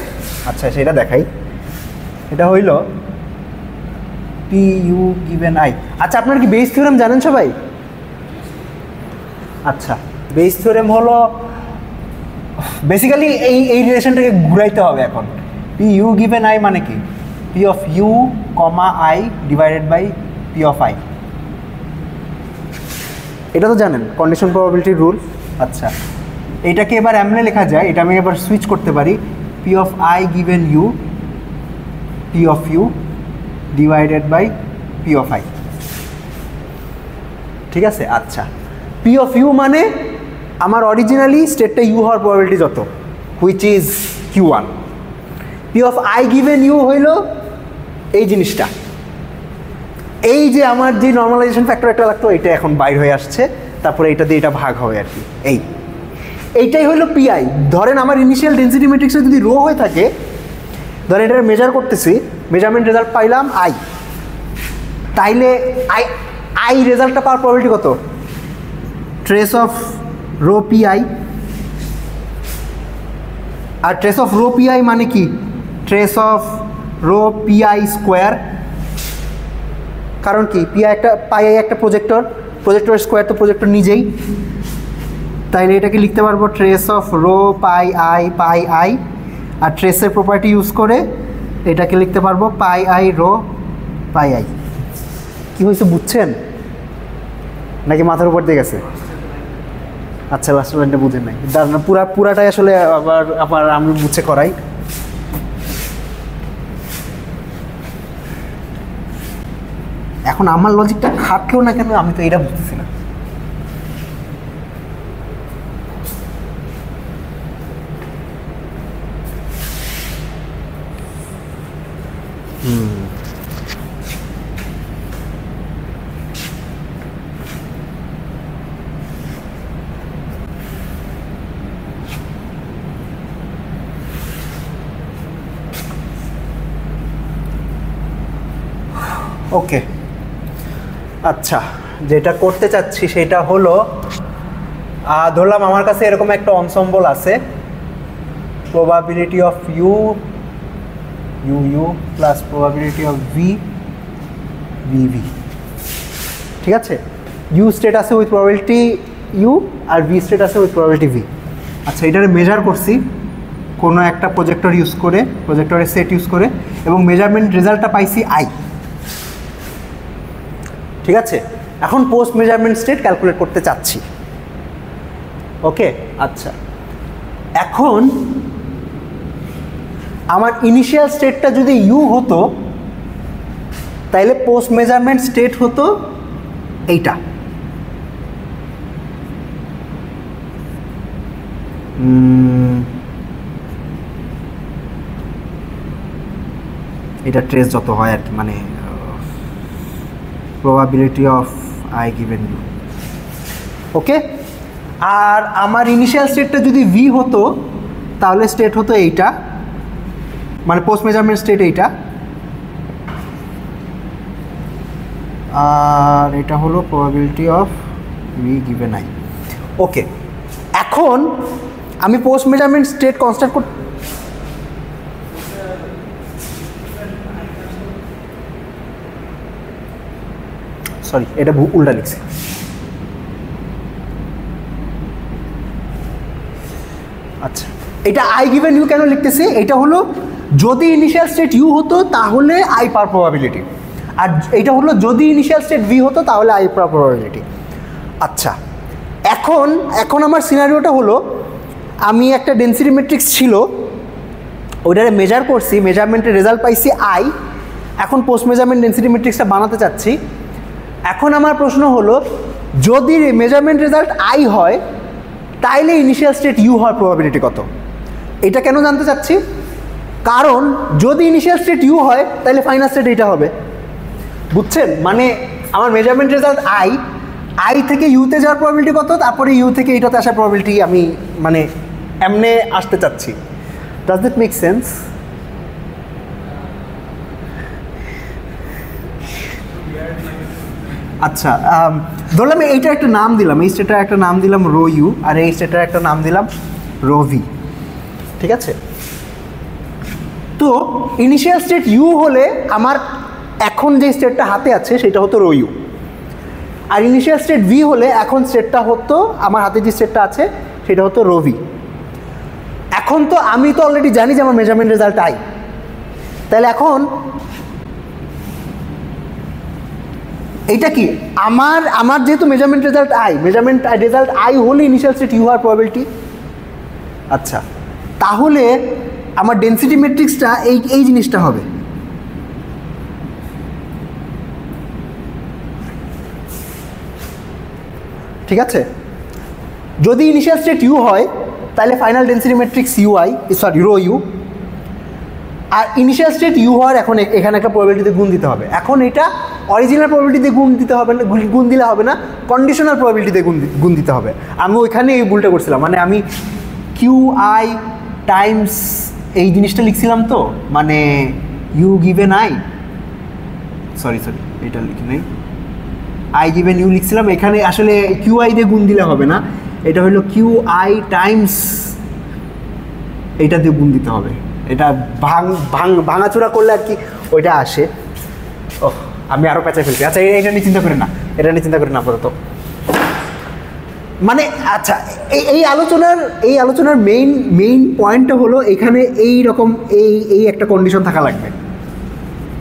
আচ্ছা সেটা দেখাই। এটা হইল পি ইউ গিভেন আই। আচ্ছা, আপনারা কি বেস থিওরেম জানেন সবাই? আচ্ছা, বেস থিওরেম হলো বেসিক্যালি এই রিলেশনটাকে ঘুরাইতে হবে। এখন পি ইউ গিভেন আই মানে কি, P of U comma I divided by P of I, এটা তো জানেন কন্ডিশন প্রবাবিলিটি রুল। আচ্ছা, এইটাকে এবার এমনি লেখা যায়, এটা আমি এবার সুইচ করতে পারি, P of I given you, P of U divided by P of I, ঠিক আছে। আচ্ছা, পি অফ ইউ মানে আমার অরিজিনালি স্টেটটা ইউ হওয়ার প্রবাবিলিটি যত, which is Q1। P of I given U হইল এই জিনিসটা, এই যে আমার যে নর্মালাইজেশন ফ্যাক্টর একটা লাগতো এটা এখন বাইর হয়ে আসছে, তারপরে এটা দিয়ে এটা ভাগ হবে আর কি। এইটাই হলো পিআই। ধরেন আমার ইনিশিয়াল ডেনসিটি ম্যাট্রিক্সে যদি রো হয়ে থাকে, ধরেন এটা মেজার করতেছি, মেজারমেন্ট রেজাল্ট পাইলাম আই, তাইলে আই রেজাল্টটা পাওয়ার প্রবাবিলিটি কত, ট্রেস অফ রো পিআই। আর ট্রেস অফ রো পিআই মানে কি, trace of rho P I square. কারণ কি, পাই একটা প্রজেক্টর স্কোয়ার তো প্রজেক্টর নিজেই, তাইলে এটাকে লিখতে পারবো trace of rho pi i, আর ট্রেসের প্রপার্টি ইউজ করে এটাকে লিখতে পারবো pi I rho pi i. কী হয়েছে বুঝছেন নাকি মাথার উপর দিয়ে গেছে? আচ্ছা, লাস্ট লাইনটা বুঝেন নাই, দাঁড়ান পুরাটাই আসলে আবার আমি বুঝে করাই। এখন আমার লজিকটা খাটলো না কেন আমি তো এটা বুঝতেছি না। ওকে, আচ্ছা, যেটা করতে চাচ্ছি সেটা হলো, ধরলাম আমার কাছে এরকম একটা অনসম্বল আছে, probability of U plus probability of V, ঠিক আছে। ইউ স্টেট আছে উইথ প্রবাবিলিটি ইউ, আর ভি স্টেট আছে উইথ প্রবাবিলিটি ভি। আচ্ছা, এটারে মেজার করছি কোনো একটা প্রজেক্টরের সেট ইউজ করে, এবং মেজারমেন্ট রেজাল্টটা পাইছি আই, ঠিক আছে। এখন পোস্ট মেজারমেন্ট স্টেট ক্যালকুলেট করতে চাচ্ছি। ওকে, আচ্ছা, এখন আমার ইনিশিয়াল স্টেটটা যদি ইউ হতো তাইলে পোস্ট মেজারমেন্ট স্টেট হতো এইটা এটা ট্রেস যত হয় আর কি, মানে probability of I given u. Okay, আর আমার ইনিশিয়াল স্টেটটা যদি ভি হতো তাহলে স্টেট হতো এইটা, মানে পোস্ট মেজারমেন্ট স্টেট এইটা, আর এটা হলো probability of v given i. Okay, এখন আমি post measurement state constant sorry এটা উল্টা লিখছি। আচ্ছা, এটা আই গিভেন ইউ কেন লিখতেছি, এটা হলো যদি ইনিশিয়াল স্টেট ইউ হতো তাহলে আই পাওয়ার প্রবাবিলিটি, আর এটা হলো যদি ইনিশিয়াল স্টেট ভি হতো তাহলে আই পাওয়ার প্রবাবিলিটি। আচ্ছা, এখন আমার সিনারিওটা হলো আমি একটা ডেনসিটি ম্যাট্রিক্স ছিল, ওইটারে মেজার করছি, মেজারমেন্টের রেজাল্ট পাইছি আই, এখন পোস্ট মেজারমেন্ট ডেনসিটি ম্যাট্রিক্সটা বানাতে চাচ্ছি। এখন আমার প্রশ্ন হলো যদি মেজারমেন্ট রেজাল্ট আই হয় তাইলে ইনিশিয়াল স্টেট ইউ হওয়ার প্রবাবিলিটি কত? এটা কেন জানতে চাচ্ছি, কারণ যদি ইনিশিয়াল স্টেট ইউ হয় তাহলে ফাইনাল স্টেট এইটা হবে, বুঝছেন? মানে আমার মেজারমেন্ট রেজাল্ট আই থেকে ইউতে যাওয়ার প্রবাবিলিটি কত, তারপরে ইউ থেকে এইটাতে আসার প্রবাবিলিটি আমি মানে এমনে আসতে চাচ্ছি। Does that make sense? আচ্ছা, ধরলাম এইটা একটা নাম দিলাম, এই স্টেটার একটা নাম দিলাম রো ইউ, আর এই স্টেটার একটা নাম দিলাম রো ভি, ঠিক আছে? তো ইনিশিয়াল স্টেট ইউ হলে আমার এখন যে স্টেটটা হাতে আছে সেটা হতো রো ইউ, আর ইনিশিয়াল স্টেট ভি হলে এখন স্টেটটা হতো আমার হাতে যে স্টেটটা আছে সেটা হতো রো ভি। এখন তো আমি তো অলরেডি জানি যে আমার মেজারমেন্ট রেজাল্ট আই, তাহলে এখন এইটা কি আমার যেহেতু মেজারমেন্ট রেজাল্ট আই হলে ইনিশিয়াল স্টেট ইউ হওয়ার প্রবাবিলিটি। আচ্ছা, তাহলে আমার ডেনসিটি ম্যাট্রিক্সটা এই জিনিসটা হবে, ঠিক আছে? যদি ইনিশিয়াল স্টেট ইউ হয় তাহলে final density matrix rho U, আর ইনিশিয়াল স্টেট ইউ হওয়ার এখন এখানে একটা প্রবাবিলিটিতে গুণ দিতে হবে। এখন এটা অরিজিনাল প্রবাবিলিটিতে গুণ দিতে হবে না, গুণ দিলে হবে না, কন্ডিশনাল প্রবাবিলিটিতে গুণ দিতে হবে। আমি ওইখানে এই ভুলটা করছিলাম, মানে আমি কিউ আই টাইমস এই জিনিসটা লিখছিলাম, তো মানে ইউ গিভেন আই, সরি এটা লিখি নাই, আই গিভেন ইউ লিখছিলাম, এখানে আসলে কিউ আই দিয়ে গুণ দিলে হবে না, এটা হলো কিউ আই টাইমস এইটা দিয়ে গুণ দিতে হবে, এটা ভাঙাচোরা করলে আর কি ওইটা আসে। ও আমি আরও পেঁচাই ফেলছি। আচ্ছা, এটা নিয়ে চিন্তা করেন না আপাতত। মানে আচ্ছা, এই আলোচনার মেইন পয়েন্টটা হলো এখানে এইরকম এই একটা কন্ডিশন থাকা লাগবে,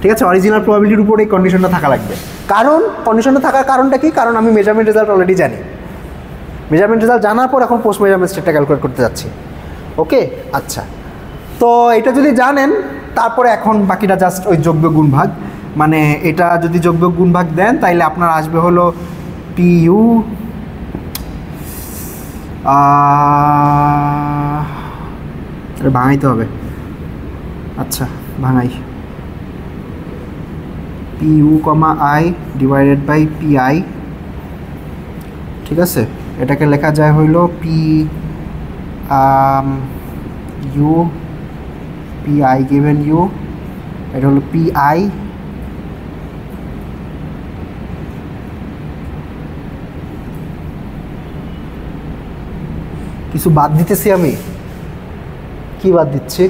ঠিক আছে? অরিজিনাল প্রবাবিলিটির উপর এই কন্ডিশনটা থাকা লাগবে। কারণ কন্ডিশনটা থাকার কারণটা কি, কারণ আমি মেজারমেন্ট রেজাল্ট অলরেডি জানি, মেজারমেন্ট রেজাল্ট জানার পর এখন পোস্ট মেজারমেন্ট স্টেটটা ক্যালকুলেট করতে যাচ্ছি। ওকে, আচ্ছা, তো এটা যদি জানেন তারপরে এখন বাকিটা জাস্ট ওই যোগ্য গুণ ভাগ, মানে এটা যদি যোগ্য গুণ ভাগ দেন তাইলে আপনার আসবে হলো পি ইউ ভাঙাইতে হবে। আচ্ছা ভাঙাই, p u comma I divided by P i, ঠিক আছে? এটাকে লেখা যায় হইল P u p I given u, এটা হলো পি আই কিছু বাদ দিতেছি, আমি কি বাদ দিচ্ছি?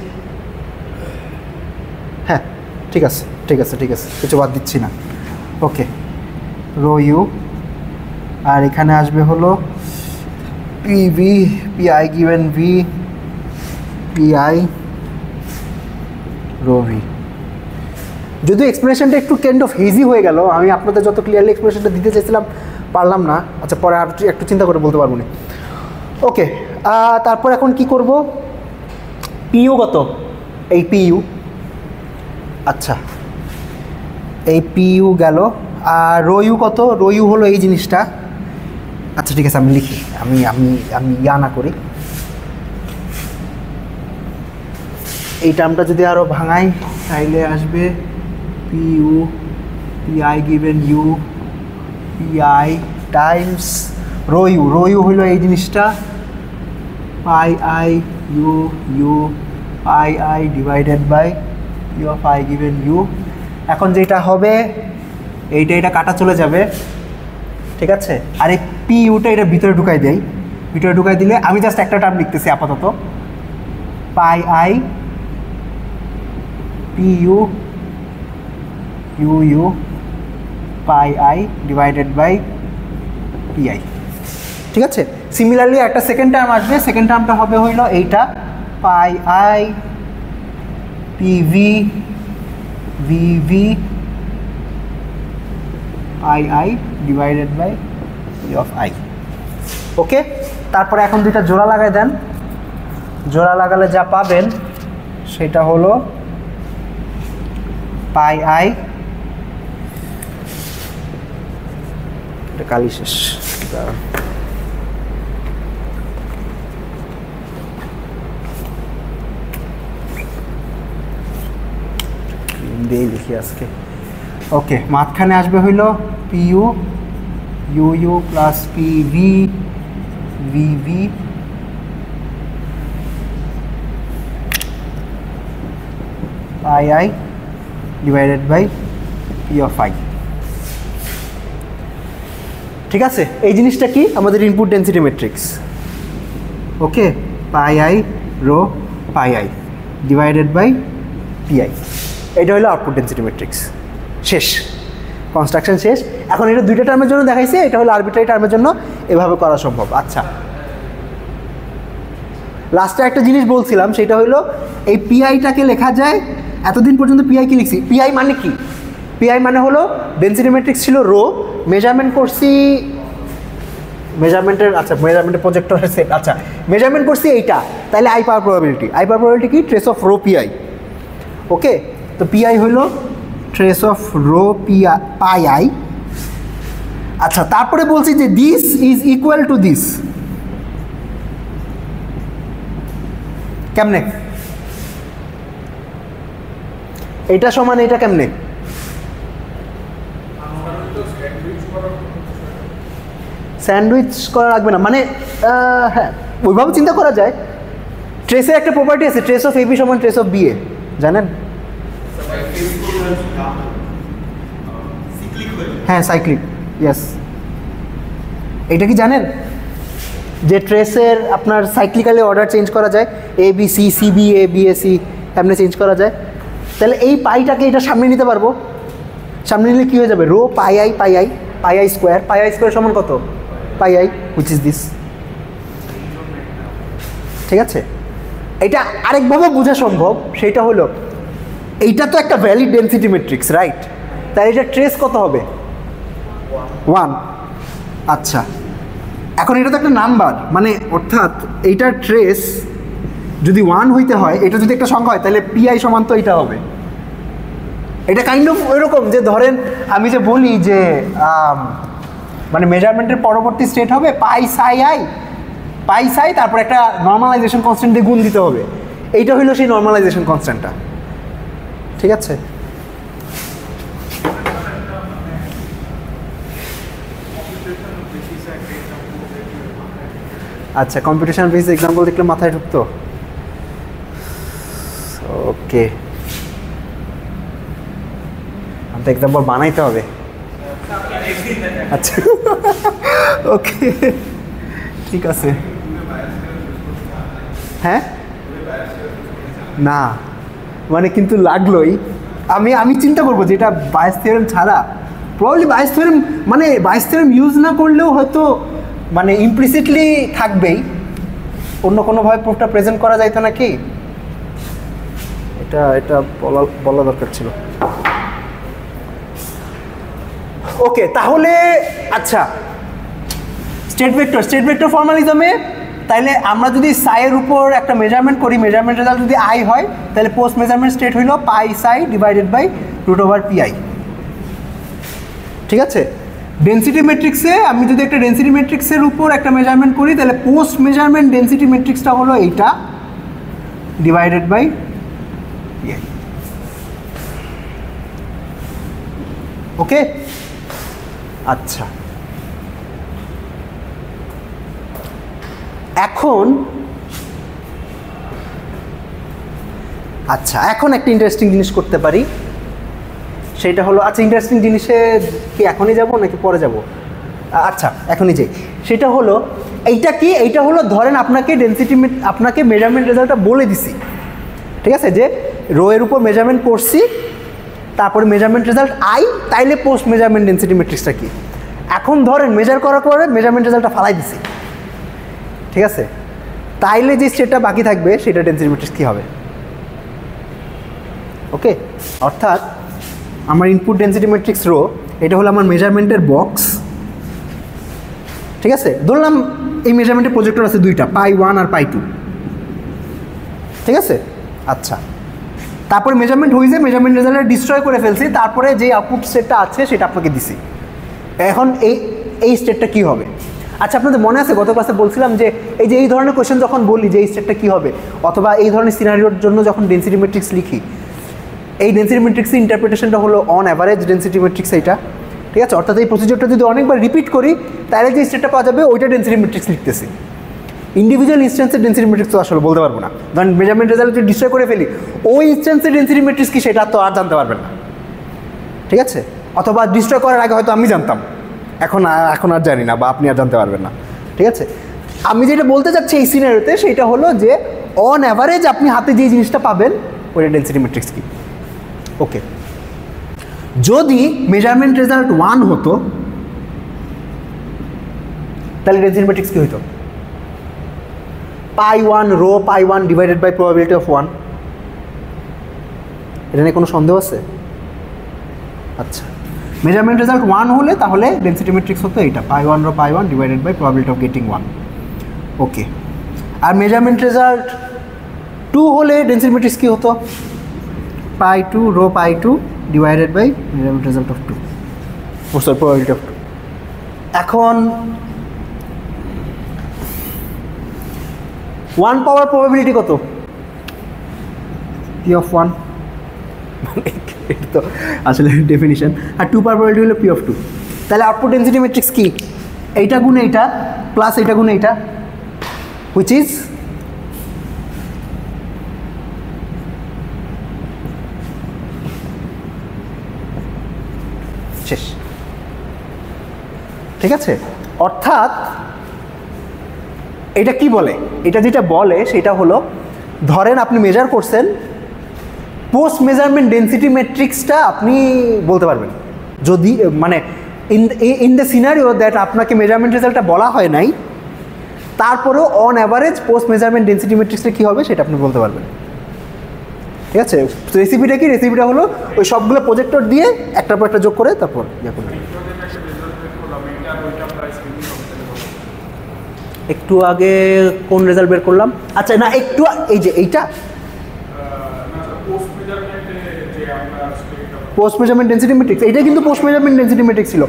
হ্যাঁ ঠিক আছে, কিছু বাদ দিচ্ছি না। ওকে, রো ইউ, আর এখানে আসবে হলো P V P I given V P I rho V. যদিও এক্সপ্লেনেশনটা একটু কাইন্ড অফ হেজি হয়ে গেল, আমি আপনাদের যত ক্লিয়ারলি এক্সপ্লেনেশনটা দিতে চাইছিলাম পারলাম না। আচ্ছা, পরে আর একটু চিন্তা করে বলতে পারবো না। ওকে, তারপর এখন কি করব? পিইউ কত? এই পিইউ, আচ্ছা এই পিইউ গেল, আর রো ইউ কত? রো ইউ হলো এই জিনিসটা। আচ্ছা ঠিক আছে, আমি লিখি, আমি আমি আমি ইয়া না করি। এই টার্মটা যদি আরও ভাঙাই তাইলে আসবে p u p I given you p i times rho u. Rho u হলো এই জিনিসটা, pi I U you pi I divided by u of I given u. এখন যেটা হবে এটা কাটা চলে যাবে, ঠিক আছে। আর এই পি ইউটা এটা ভিতরে ঢুকাই দেয়, ভিতরে ঢুকাই দিলে আমি জাস্ট একটা টার্ম লিখতেছি আপাতত, pi i p you you you pi I divided by P i, ঠিক আছে। সিমিলারলি একটা সেকেন্ড টার্ম আসবে, সেকেন্ড টার্মটা হবে হইল এইটা, pi i p V V V I I divided by P of i. Okay, তারপরে এখন দুইটা জোড়া লাগাই দেন। জোড়া লাগালে যা পাবেন সেটা হলো পাই আই, এটা কালি শেষ, দিয়ে লিখি আজকে। ওকে, মাঝখানে আসবে হইল P U you U plus P V V V I I divided by P of I, ঠিক আছে। এই জিনিসটা কি? আমাদের input density matrix. Okay, pi I rho pi I divided by P I, এটা হলো আউটপুট ডেন্সিটি ম্যাট্রিক্স। শেষ, construction শেষ। এখন এটা দুইটা টার্মের জন্য দেখাইছে, এটা হলো আরবিট্রারি টার্মের জন্য এভাবে করা সম্ভব। আচ্ছা, লাস্টে একটা জিনিস বলছিলাম, সেটা হলো এই পিআইটাকে লেখা যায়, এতদিন পর্যন্ত পিআই কি লিখছি? পিআই মানে কি? পিআই মানে হলো ডেন্সিটি ম্যাট্রিক্স ছিল রো, মেজারমেন্ট করছি মেজারমেন্টের, আচ্ছা মেজারমেন্টের প্রজেক্টরের সেট, আচ্ছা মেজারমেন্ট করছি এইটা, তাহলে আই পাওয়ার প্রবাবিলিটি। আই পাওয়ার প্রবাবিলিটি কি? Trace of rho p i. Okay, তো পিআই হলো trace of rho pi i. আচ্ছা, তারপরে বলছি যে this is equal to this. কেমনে? এটা সমান এটা কেমনে? স্যান্ডউইচ করা লাগবে না, মানে হ্যাঁ ওইভাবে চিন্তা করা যায়। ট্রেসের একটা প্রপার্টি আছে, ট্রেস অফ এবি সমান ট্রেস অফ বি এ, জানেন? হ্যাঁ সাইক্লিক, ইয়েস। এটা কি জানেন যে ট্রেসের আপনার সাইক্লিক্যালি অর্ডার চেঞ্জ করা যায়, A B C, C B A, B A C, এমনি চেঞ্জ করা যায়। তাহলে এই পাইটাকে এটা সামনে নিতে পারবো, সামনে নিলে কী হয়ে যাবে? Rho pi I pi I pi I square, pi I square সমান কত? Pi I, which is this. ঠিক আছে, এটা আরেকভাবে বোঝা সম্ভব, সেটা হলো এইটা তো একটা ভ্যালিড ডেন্সিটি ম্যাট্রিক্স, রাইট? তাই এটা ট্রেস কত হবে? 1। আচ্ছা, এখন এটা তো একটা নাম্বার, মানে অর্থাৎ এইটার ট্রেস যদি 1 হইতে হয়, এটা যদি একটা সংখ্যা হয়, তাহলে পিআই সমান তো এটা হবে। এটা কাইন্ড অফ ওইরকম যে ধরেন আমি যে বলি যে মানে মেজারমেন্টের পরবর্তী স্টেট হবে পাই সাই আই, পাই সাই, তারপর একটা নর্মালাইজেশন কনস্ট্যান্ট দিয়ে গুণ দিতে হবে। এইটা হইলো সেই নর্মালাইজেশন কনস্ট্যান্টটা, ঠিক আছে? আচ্ছা, কম্পিটিশন বেস এক্সাম্পল দেখলে মাথায় ঢুকতো। ওকে, আমি তো এক্সাম্পল বানাইতে হবে। আচ্ছা ওকে, ঠিক আছে। হ্যাঁ না, মানে কিন্তু লাগলোই। আমি চিন্তা করবো যে এটা বায়াস থিওরেম ছাড়া, প্রবাবলি বায়াস থিওরেম, মানে বায়াস থিওরেম ইউজ না করলেও হয়তো মানে ইমপ্লিসিটলি থাকবেই, অন্য কোনোভাবে প্রুফটা প্রেজেন্ট করা যাইতো নাকি, এটা বলা দরকার ছিল। ওকে, তাহলে আচ্ছা স্টেট ভেক্টর ফর্মালিজমে তাহলে আমরা যদি সাইয়ের উপর একটা মেজারমেন্ট করি, মেজারমেন্ট রেজাল্ট যদি আই হয়, তাহলে পোস্ট মেজারমেন্ট স্টেট হইল পাই সাই ডিভাইডেড বাই √/pi। ঠিক আছে, ডেনসিটি ম্যাট্রিক্সে আমি যদি একটা ডেনসিটি ম্যাট্রিক্সের উপর একটা মেজারমেন্ট করি, তাহলে পোস্ট মেজারমেন্ট ডেনসিটি ম্যাট্রিক্সটা হলো এইটা ডিভাইডেড বাই ওকে। আচ্ছা, এখন একটা ইন্টারেস্টিং জিনিস করতে পারি, সেটা হলো, আচ্ছা ইন্টারেস্টিং জিনিসে কি এখনই যাব নাকি পরে যাব? আচ্ছা এখনই যাই। সেটা হলো এইটা হলো ধরেন আপনাকে মেজারমেন্ট রেজাল্টটা বলে দিছি, ঠিক আছে, যে রো এর উপর মেজারমেন্ট করছি, তারপরে মেজারমেন্ট রেজাল্ট আই, তাইলে পোস্ট মেজারমেন্ট ডেনসিটি ম্যাট্রিক্সটা কি। এখন ধরেন মেজার করার পরে মেজারমেন্ট রেজাল্টটা ফালাই দিছি, ঠিক আছে, তাইলে যে স্টেটটা বাকি থাকবে সেটা ডেনসিটি ম্যাট্রিক্স কী হবে? ওকে, অর্থাৎ আমার ইনপুট ডেনসিটি ম্যাট্রিক্স রো, এটা হলো আমার মেজারমেন্টের বক্স, ঠিক আছে। ধরলাম এই মেজারমেন্টের প্রজেক্টর আছে দুইটা, পাই 1 আর পাই 2, ঠিক আছে। আচ্ছা, তারপরে মেজারমেন্ট হয়েছে, মেজারমেন্ট রেজাল্টটা ডিস্ট্রয় করে ফেলছি, তারপরে যে আউটপুট স্টেটটা আছে সেটা আপনাকে দিছি। এখন এই স্টেটটা কী হবে? আচ্ছা, আপনাদের মনে আছে গত ক্লাসে বলছিলাম যে এই ধরনের কোয়েশ্চেন যখন বলি যে এই স্টেটটা কী হবে, অথবা এই ধরনের সিনারিওর জন্য যখন ডেনসিটি ম্যাট্রিক্স লিখি, এই ডেনসিটি ম্যাট্রিক্সের ইন্টারপ্রিটেশনটা হলো অন অ্যাভারেজ ডেনসিটি ম্যাট্রিক্স এইটা, ঠিক আছে। অর্থাৎ এই প্রসিজারটা যদি অনেকবার রিপিট করি, তাহলে যে স্টেটটা পাওয়া যাবে ওইটা ডেনসিটি ম্যাট্রিক্স লিখতেছি। ইন্ডিভিজুয়াল ইনস্ট্যান্সের ডেনসিটি ম্যাট্রিক্স তো আসলে বলতে পারবো না, ধরেন মেজারমেন্ট রেজাল্ট যদি ডিস্ট্রয় করে ফেলি, ওই ইনস্ট্যান্সের ডেনসিটি ম্যাট্রিক্স কি সেটা তো আর জানতে পারবেন না, ঠিক আছে। অথবা ডিস্ট্রয় করার আগে হয়তো আমি জানতাম, এখন আর জানি না, বা আপনি আর জানতে পারবেন না, ঠিক আছে। আমি যেটা বলতে চাচ্ছি এই সিনারিওতে, সেটা হলো যে অন অ্যাভারেজ আপনি হাতে যে জিনিসটা পাবেন ওইটা ডেনসিটি ম্যাট্রিক্স কি। ওকে, যদি মেজারমেন্ট রেজাল্ট 1 হতো তাহলে ডেনসিটি ম্যাট্রিক্স কি হতো? Pi 1 rho pi 1 divided by probability of 1। এটা নিয়ে কোনো সন্দেহ আছে? আচ্ছা, মেজারমেন্ট রেজাল্ট 1 হলে তাহলে ডেনসিটি ম্যাট্রিক্স হতো এইটা, pi 1 rho pi 1 divided by probability of getting 1। Okay, আর মেজারমেন্ট রেজাল্ট 2 হলে ডেনসিটি ম্যাট্রিক্স কি হতো? Pi 2 rho pi 2 divided by measurement result of 2, sorry probability of 2। এখন 1 পাওয়ার প্রবাবিলিটি কত? পি অফ 1, এটা তো আসলে ডেফিনিশন। আর 2 পাওয়ার প্রবাবিলিটি হলো পি অফ 2। তাহলে আউটপুট ডেনসিটি ম্যাট্রিক্স কি? এইটা গুণে এইটা প্লাস এইটা গুণে এইটা, হুইচ ইজ শেষ, ঠিক আছে। অর্থাৎ এটা কি বলে? এটা যেটা বলে সেটা হলো, ধরেন আপনি মেজার করছেন, পোস্ট মেজারমেন্ট ডেনসিটি ম্যাট্রিক্সটা আপনি বলতে পারবেন, যদি মানে ইন দ্য সিনারিও দ্যাট আপনাকে মেজারমেন্ট রেজাল্টটা বলা হয় নাই, তারপরেও on average post measurement density ম্যাট্রিক্সটা কী হবে সেটা আপনি বলতে পারবেন, ঠিক আছে। রেসিপিটা কি? রেসিপিটা হলো ওই সবগুলো প্রজেক্টর দিয়ে একটার পর একটা যোগ করে তারপর ইয়ে করবেন। একটু আগে কোন রেজাল্ট বের করলাম? আচ্ছা না, একটু এই যে এইটা পোস্ট মেজারমেন্ট ডেনসিটি ম্যাট্রিক্স, এইটা কিন্তু পোস্ট মেজারমেন্ট ডেনসিটি ম্যাট্রিক্স ছিল।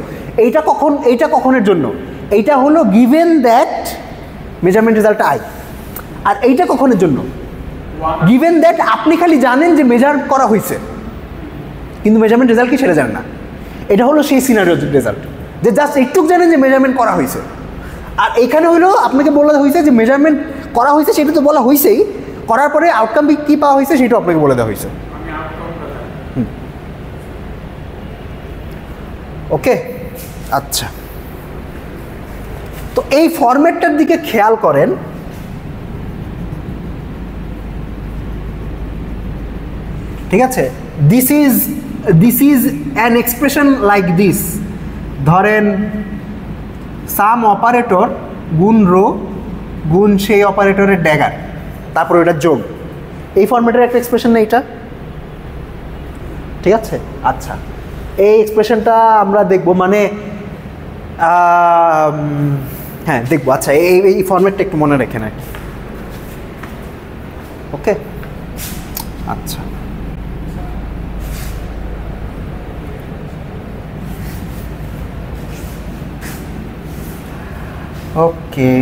এইটা কখনের জন্য? এইটা হলো given that measurement result i. আর এইটা কখনের জন্য? গিভেন দ্যাট আপনি খালি জানেন যে মেজার করা হয়েছে, কিন্তু মেজারমেন্ট রেজাল্ট কি সেটা জানেন না। এটা হলো সেই সিনারিও রেজাল্ট, যে জাস্ট একটুক জানেন যে মেজারমেন্ট করা হয়েছে। আর এখানে হলো আপনাকে বলা হয়েছে যে মেজারমেন্ট করা হয়েছে, সেটা তো বলা হয়েছেই, করার পরে আউটকাম কী পাওয়া হয়েছে সেটাও আপনাকে বলে দেওয়া হয়েছে। ওকে, আচ্ছা, তো এই ফরম্যাটটার দিকে খেয়াল করেন। ঠিক আছে, this is an expression like this. ধরেন সাম অপারেটর গুণ রো গুণ সেই অপারেটরের ড্যাগার, তারপর ওইটা যোগ, এই ফরম্যাটের একটা এক্সপ্রেশন না এটা, ঠিক আছে। আচ্ছা, এই এক্সপ্রেশনটা আমরা দেখব, মানে হ্যাঁ দেখবো। আচ্ছা, এই ফরম্যাটটা একটু মনে রেখে না। ওকে, আচ্ছা, ওকে,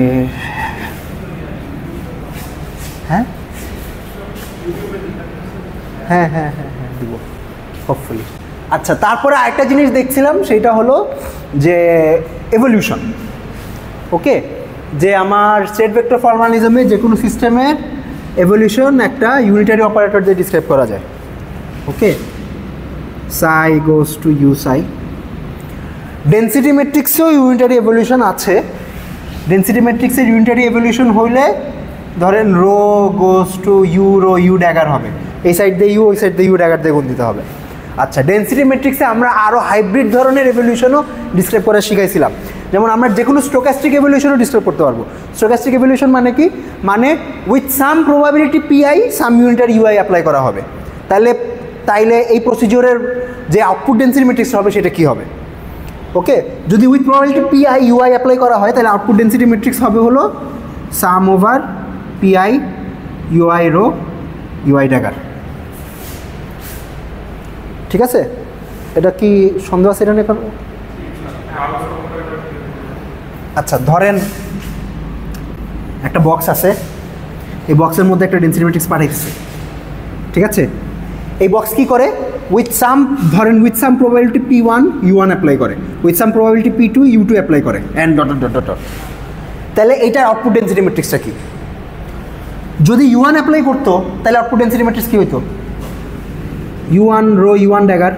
হ্যাঁ হ্যাঁ হ্যাঁ হ্যাঁ হ্যাঁ দিব হোপফুলি। আচ্ছা, তারপরে আরেকটা জিনিস দেখছিলাম, সেটা হলো যে এভলিউশন। ওকে, যে আমার স্টেট ভেক্টর ফর্মালিজমে যে কোনো সিস্টেমের এভলিউশন একটা ইউনিটারি অপারেটর দিয়ে ডিসক্রাইব করা যায়। Okay, psi goes to U psi. Density ম্যাট্রিক্সেও ইউনিটারি এভলিউশন আছে। ডেন্সিটি ম্যাট্রিক্সের ইউনিটারি এভলিউশন হইলে ধরেন rho goes to rho U dagger হবে, এই সাইড দিয়ে ইউ, ওই সাইড দিয়ে ইউ ড্যাগার দিয়ে গুণ দিতে হবে। আচ্ছা, ডেন্সিটি ম্যাট্রিক্সে আমরা আরও হাইব্রিড ধরনের এভলিউশনও ডিসক্রাইব করা শিখাইছিলাম। যেমন আমরা যে কোনো স্টোকাস্টিক এভলিউশনও ডিসক্রাইব করতে পারবো। স্টোকাস্টিক এভলিউশন মানে কি? মানে with some probability P I some unitary U I apply করা হবে। তাইলে এই প্রসিজিওরের যে আউটপুট ডেন্সিটি ম্যাট্রিক্স হবে সেটা কী হবে? ওকে, যদি with probability p i u i apply করা হয় তাহলে আউটপুট ডেন্সিটি ম্যাট্রিক্স হবে হলো sum over p i u i rho u i dagger. ঠিক আছে, এটা কি সন্দেহ আছে এটা নিয়ে? আচ্ছা, ধরেন একটা বক্স আছে, এই বক্সের মধ্যে একটা ডেন্সিটি ম্যাট্রিক্স পাঠাইছে। ঠিক আছে, এই বক্স কি করে? With some probability P1 U1 apply করে, with some probability P2 U2 apply করে, and dot dot dot dot. তাহলে এইটার আউটপুট ডেন্সিটি ম্যাট্রিক্সটা কি? যদি U1 অ্যাপ্লাই করতো তাহলে আউটপুট ডেন্সিটি ম্যাট্রিক্স কী হইতো? U1 rho U1 dagger.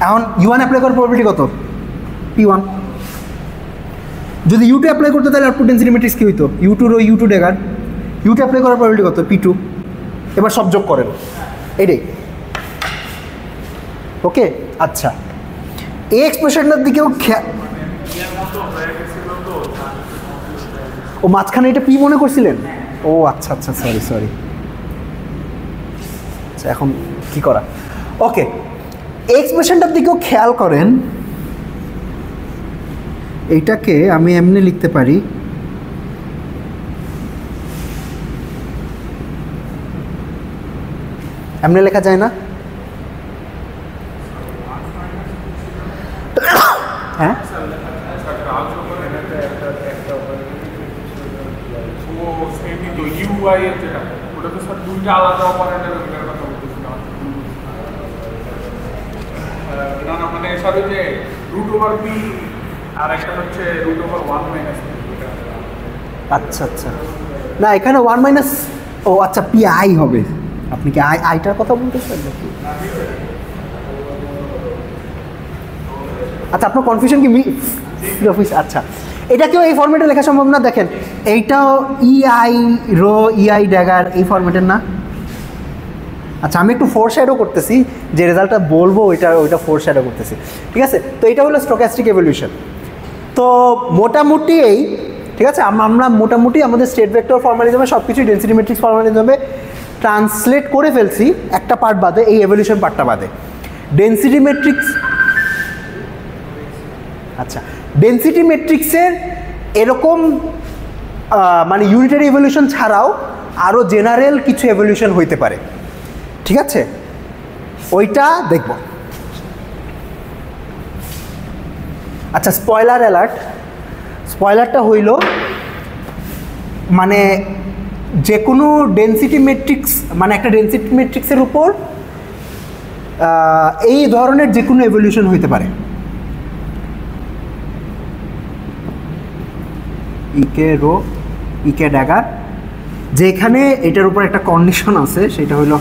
এখন U1 অ্যাপ্লাই করার প্রবাবিলিটি কত? P1। যদি U2 অ্যাপ্লাই করতো তাহলে আউটপুট ডেন্সিটি ম্যাট্রিক্স কী হইতো? U2 rho U2 dagger. U2 apply করার প্রবাবিলিটি কত? P2। এবার সব যোগ করেন, এইটাই। ওকে, আচ্ছা, এই এক্সপ্রেশনটার দিকেও ও মাঝখানে এটা পি মনে করছিলেন? ও আচ্ছা আচ্ছা, সরি। আচ্ছা, এখন কি করা? ওকে, এই এক্সপ্রেশনটার দিকেও খেয়াল করেন। এইটাকে আমি এমনি লিখতে পারি, এমনি লেখা যায় না? হ্যাঁ, আচ্ছা আচ্ছা, না এখানে 1 মাইনাস, ও আচ্ছা পি আই হবে। আপনি কি আইটার কথা বলতেছেন নাকি? আচ্ছা, আপনার কনফিউশন কি অফিস? আচ্ছা, এটাকেও এই ফরম্যাটে লেখা সম্ভব না? দেখেন, এইটাও ইআই রো ইআই ড্যাগার এই ফরম্যাটের না? আচ্ছা, আমি একটু ফোর শ্যাডো করতেছি, যে রেজাল্টটা বলবো ওইটা ফোর শ্যাডো করতেছি। ঠিক আছে, তো এটা হলো স্টোক্যাস্টিক এভলিউশন। তো মোটামুটি এই, ঠিক আছে, আমরা মোটামুটি আমাদের স্টেট ভেক্টর ফর্মালিজমে সব কিছুই ডেন্সিটি ম্যাট্রিক্স ফর্মালিজমে ট্রান্সলেট করে ফেলছি, একটা পার্ট বাদে, এই এভলিউশন পার্টটা বাদে। ডেন্সিটি ম্যাট্রিক্স, আচ্ছা, ডেন্সিটি ম্যাট্রিক্সের এরকম মানে ইউনিটারি এভলিউশন ছাড়াও আরও জেনারেল কিছু এভলিউশন হইতে পারে। ঠিক আছে, ওইটা দেখব। আচ্ছা, স্পয়লার অ্যালার্ট। স্পয়লারটা হইল মানে যে কোনো ডেন্সিটি ম্যাট্রিক্স, মানে একটা ডেন্সিটি ম্যাট্রিক্সের উপর এই ধরনের যে কোনো এভলিউশন হইতে পারে। ইকে রো ইকে ড্যাগার, যেখানে এটার উপর একটা কন্ডিশন আছে, সেটা হলো,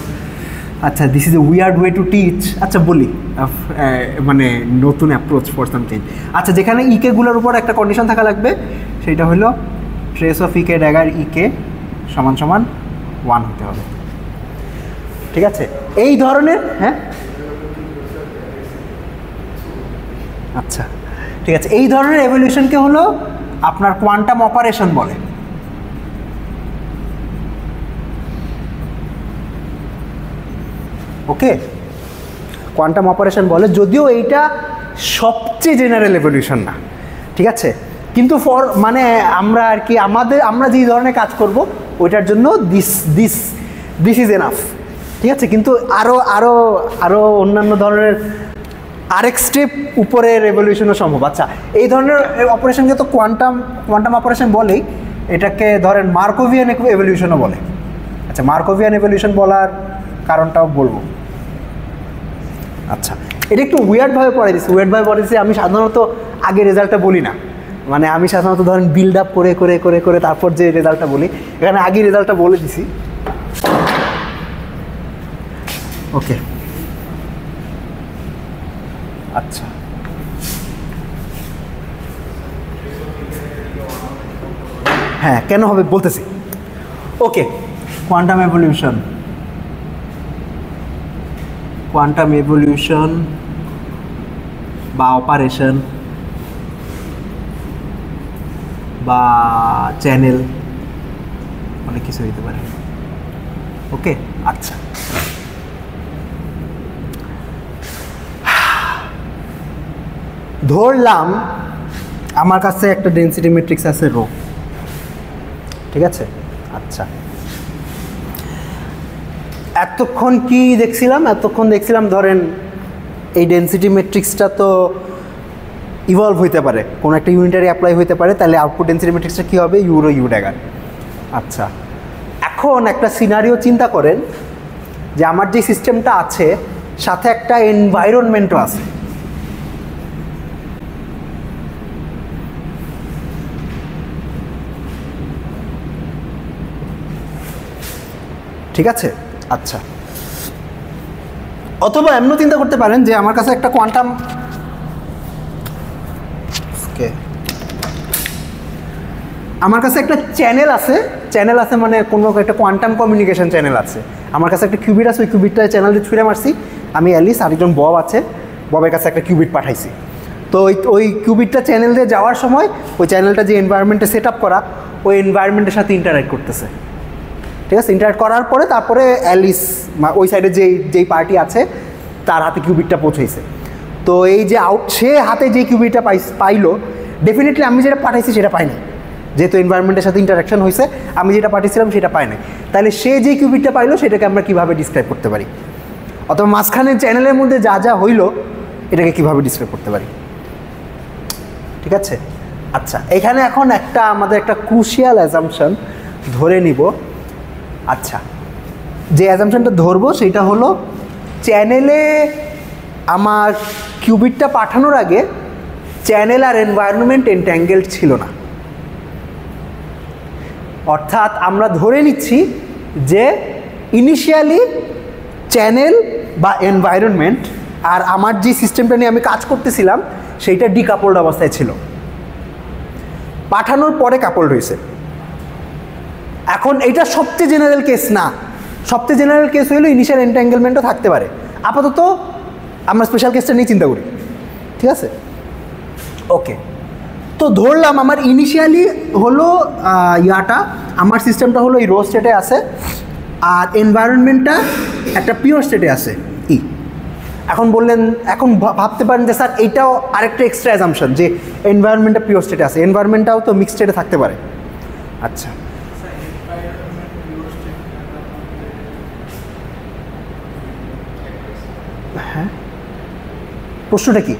আচ্ছা this is a weird way to teach, আচ্ছা বলি মানে নতুন অ্যাপ্রোচ ফর সামথিং। আচ্ছা, যেখানে ইকেগুলোর উপর একটা কন্ডিশন থাকা লাগবে, সেটা হলো ট্রেস অফ ইকে ড্যাগার ইকে সমান সমান 1 হতে হবে। ঠিক আছে, এই ধরনের, হ্যাঁ আচ্ছা ঠিক আছে, এই ধরনের এভলিউশনকে হলো আপনার কোয়ান্টাম অপারেশন বলে। ওকে, কোয়ান্টাম অপারেশন বলে, যদিও এইটা সবচেয়ে জেনারেল এভলিউশন না। ঠিক আছে, কিন্তু মানে আমরা আর কি আমরা যেই ধরনের কাজ করব ওইটার জন্য দিস ইজ এনাফ। ঠিক আছে, কিন্তু আরও অন্যান্য ধরনের আরেক স্টেপ উপরে রেভলিউশনও সম্ভব। আচ্ছা, এই ধরনের অপারেশনকে তো কোয়ান্টাম অপারেশন বলেই, এটাকে ধরেন মার্কোভিয়ান এভলিউশনও বলে। আচ্ছা, মার্কোভিয়ান এভলিউশন বলার কারণটাও বলবো। আচ্ছা, এটা একটু উইয়ার্ডভাবে পড়ে দিচ্ছি। আমি সাধারণত আগে রেজাল্টটা বলি না, মানে আমি সাধারণত ধরেন বিল্ড আপ করে করে করে করে তারপর যে রেজাল্টটা বলি, এখানে আগে রেজাল্টটা বলে দিছি। ওকে, আচ্ছা, হ্যাঁ কেন হবে বলতেছি। ওকে, কোয়ান্টাম এভলিউশন বা অপারেশন বা চ্যানেল অনেক কিছু হইতে পারে। ওকে, আচ্ছা, ধরলাম আমার কাছে একটা ডেনসিটি ম্যাট্রিক্স আছে রো, ঠিক আছে। আচ্ছা, এতক্ষণ দেখছিলাম ধরেন এই ডেনসিটি ম্যাট্রিক্সটা তো ইভলভ হইতে পারে, কোনো একটা ইউনিটারি অ্যাপ্লাই হইতে পারে, তাহলে আউটপুট ডেনসিটি ম্যাট্রিক্সটা কী হবে? U dagger. আচ্ছা, এখন একটা সিনারিও চিন্তা করেন যে আমার যে সিস্টেমটা আছে সাথে একটা এনভায়রনমেন্টও আছে। ঠিক আছে, আচ্ছা, অথবা এমনও চিন্তা করতে পারেন যে আমার কাছে একটা চ্যানেল আছে মানে কোনো একটা কোয়ান্টাম কমিউনিকেশন চ্যানেল আছে। আমার কাছে একটা কিউবিট আছে, ওই কিউবিটটা চ্যানেল দিয়ে ছুঁড়ে মারছি আমি, অ্যালিস আরেকজন বব আছে, ববের কাছে একটা কিউবিট পাঠাইছি। তো ওই কিউবিটটা চ্যানেল দিয়ে যাওয়ার সময় ওই চ্যানেলটা যে এনভায়রনমেন্টে সেট আপ করা, ওই এনভায়রনমেন্টের সাথে ইন্টারঅ্যাক্ট করতেছে। ঠিক আছে, ইন্টারঅ্যাক্ট করার পরে তারপরে অ্যালিস ওই সাইডে যেই পার্টি আছে তার হাতে কিউবিটটা পৌঁছেছে। তো এই যে সে হাতে যে কিউবিটটা পাইলো, ডেফিনেটলি আমি যেটা পাঠাইছি সেটা পাইনি, যেহেতু এনভায়রনমেন্টের সাথে ইন্টারাকশন হয়েছে, আমি যেটা পাঠিয়েছিলাম সেটা পাই নাই। তাহলে সে যে কিউবিটটা পাইলো সেটাকে আমরা কীভাবে ডিসক্রাইব করতে পারি, অথবা মাঝখানে চ্যানেলের মধ্যে যা যা হইলো এটাকে কীভাবে ডিসক্রাইব করতে পারি? ঠিক আছে, আচ্ছা, এখানে এখন আমাদের একটা ক্রুশিয়াল অ্যাজাম্পশন ধরে নিব। আচ্ছা, যে অ্যাজাম্পশনটা ধরবো সেটা হলো চ্যানেলে আমার কিউবিটটা পাঠানোর আগে চ্যানেল আর এনভায়রনমেন্ট এনট্যাঙ্গেলড ছিল না। অর্থাৎ আমরা ধরে নিচ্ছি যে ইনিশিয়ালি চ্যানেল বা এনভায়রনমেন্ট আর আমার যে সিস্টেমটা নিয়ে আমি কাজ করতেছিলাম সেইটা ডিকাপলড অবস্থায় ছিল, পাঠানোর পরে কাপলড হয়েছে। এখন এটা সবচেয়ে জেনারেল কেস না, সবচেয়ে জেনারেল কেস হইলো ইনিশিয়াল এনট্যাঙ্গেলমেন্টও থাকতে পারে। আপাতত আমরা স্পেশাল কেসটা নিয়ে চিন্তা করি, ঠিক আছে। ওকে, তো ধরলাম আমার ইনিশিয়ালি হলো আমার সিস্টেমটা হলো এই রো স্টেটে আছে, আর এনভায়রনমেন্টটা একটা পিওর স্টেটে আছে ই। এখন ভাবতে পারেন যে স্যার এইটাও আরেকটা এক্সট্রা অ্যাজাম্পশন যে এনভায়রনমেন্টটা পিওর স্টেটে আছে, এনভায়রনমেন্টটাও তো মিক্সড স্টেটে থাকতে পারে। আচ্ছা, হ্যাঁ, প্রশ্নটা কি?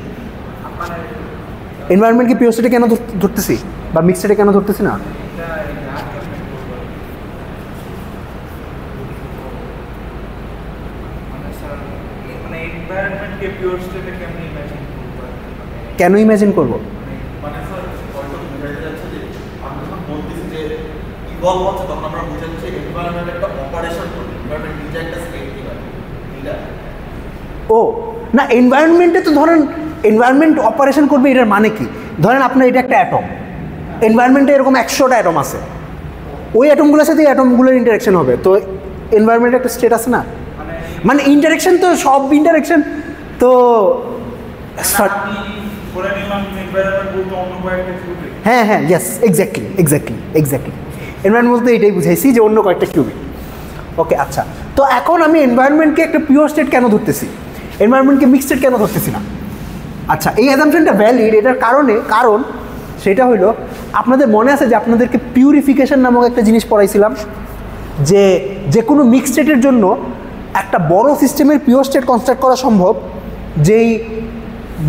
এনভায়রনমেন্টকে পিওর স্টেটে কেন ধরতেছি বা মিক্সড স্টেটে কেন ধরতেছি না? কেন ইমাজিন করবো? মানে স্যার হয়তো বুঝাতে যাচ্ছে যে আমি যখন বলতেছি যে ইভলভ হচ্ছে তখন আমরা বুঝাচ্ছি এনভায়রনমেন্ট একটা অপারেশন করবে, এনভায়রনমেন্ট নিজে একটা স্টেট কি করে এটা। ও না, এনভায়রনমেন্টে তো ধরেন এনভায়রনমেন্ট অপারেশন করবে, এটার মানে কি? ধরেন আপনার এটা একটা অ্যাটম, এনভায়রনমেন্টে এরকম 100টা অ্যাটম আছে, ওই অ্যাটমগুলোর সাথে অ্যাটমগুলোর ইন্টারাকশন হবে, তো এনভায়রনমেন্টে একটা স্টেট আছে না, মানে ইন্টারাকশন তো সব ইন্টারাকশন তো হ্যাঁ হ্যাঁ, ইয়েস, এক্স্যাক্টলি এনভায়রনমেন্ট বলতে এটাই বুঝাইছি যে অন্য কয়েকটা কিউবিট। ওকে, আচ্ছা, তো এখন আমি এনভায়রনমেন্টকে একটা পিওর স্টেট কেন ধরতেছি, এনভায়রনমেন্টকে মিক্সড স্টেট কেন ধরতেছি না? আচ্ছা, এই অ্যাজাম্পশনটা ভ্যালিড, এটার কারণ সেটা হলো আপনাদের মনে আছে যে আপনাদেরকে পিউরিফিকেশন নামক একটা জিনিস পড়াইছিলাম, যে কোনো মিক্সড স্টেটের জন্য একটা বড় সিস্টেমের পিওর স্টেট কনস্ট্রাক্ট করা সম্ভব যেই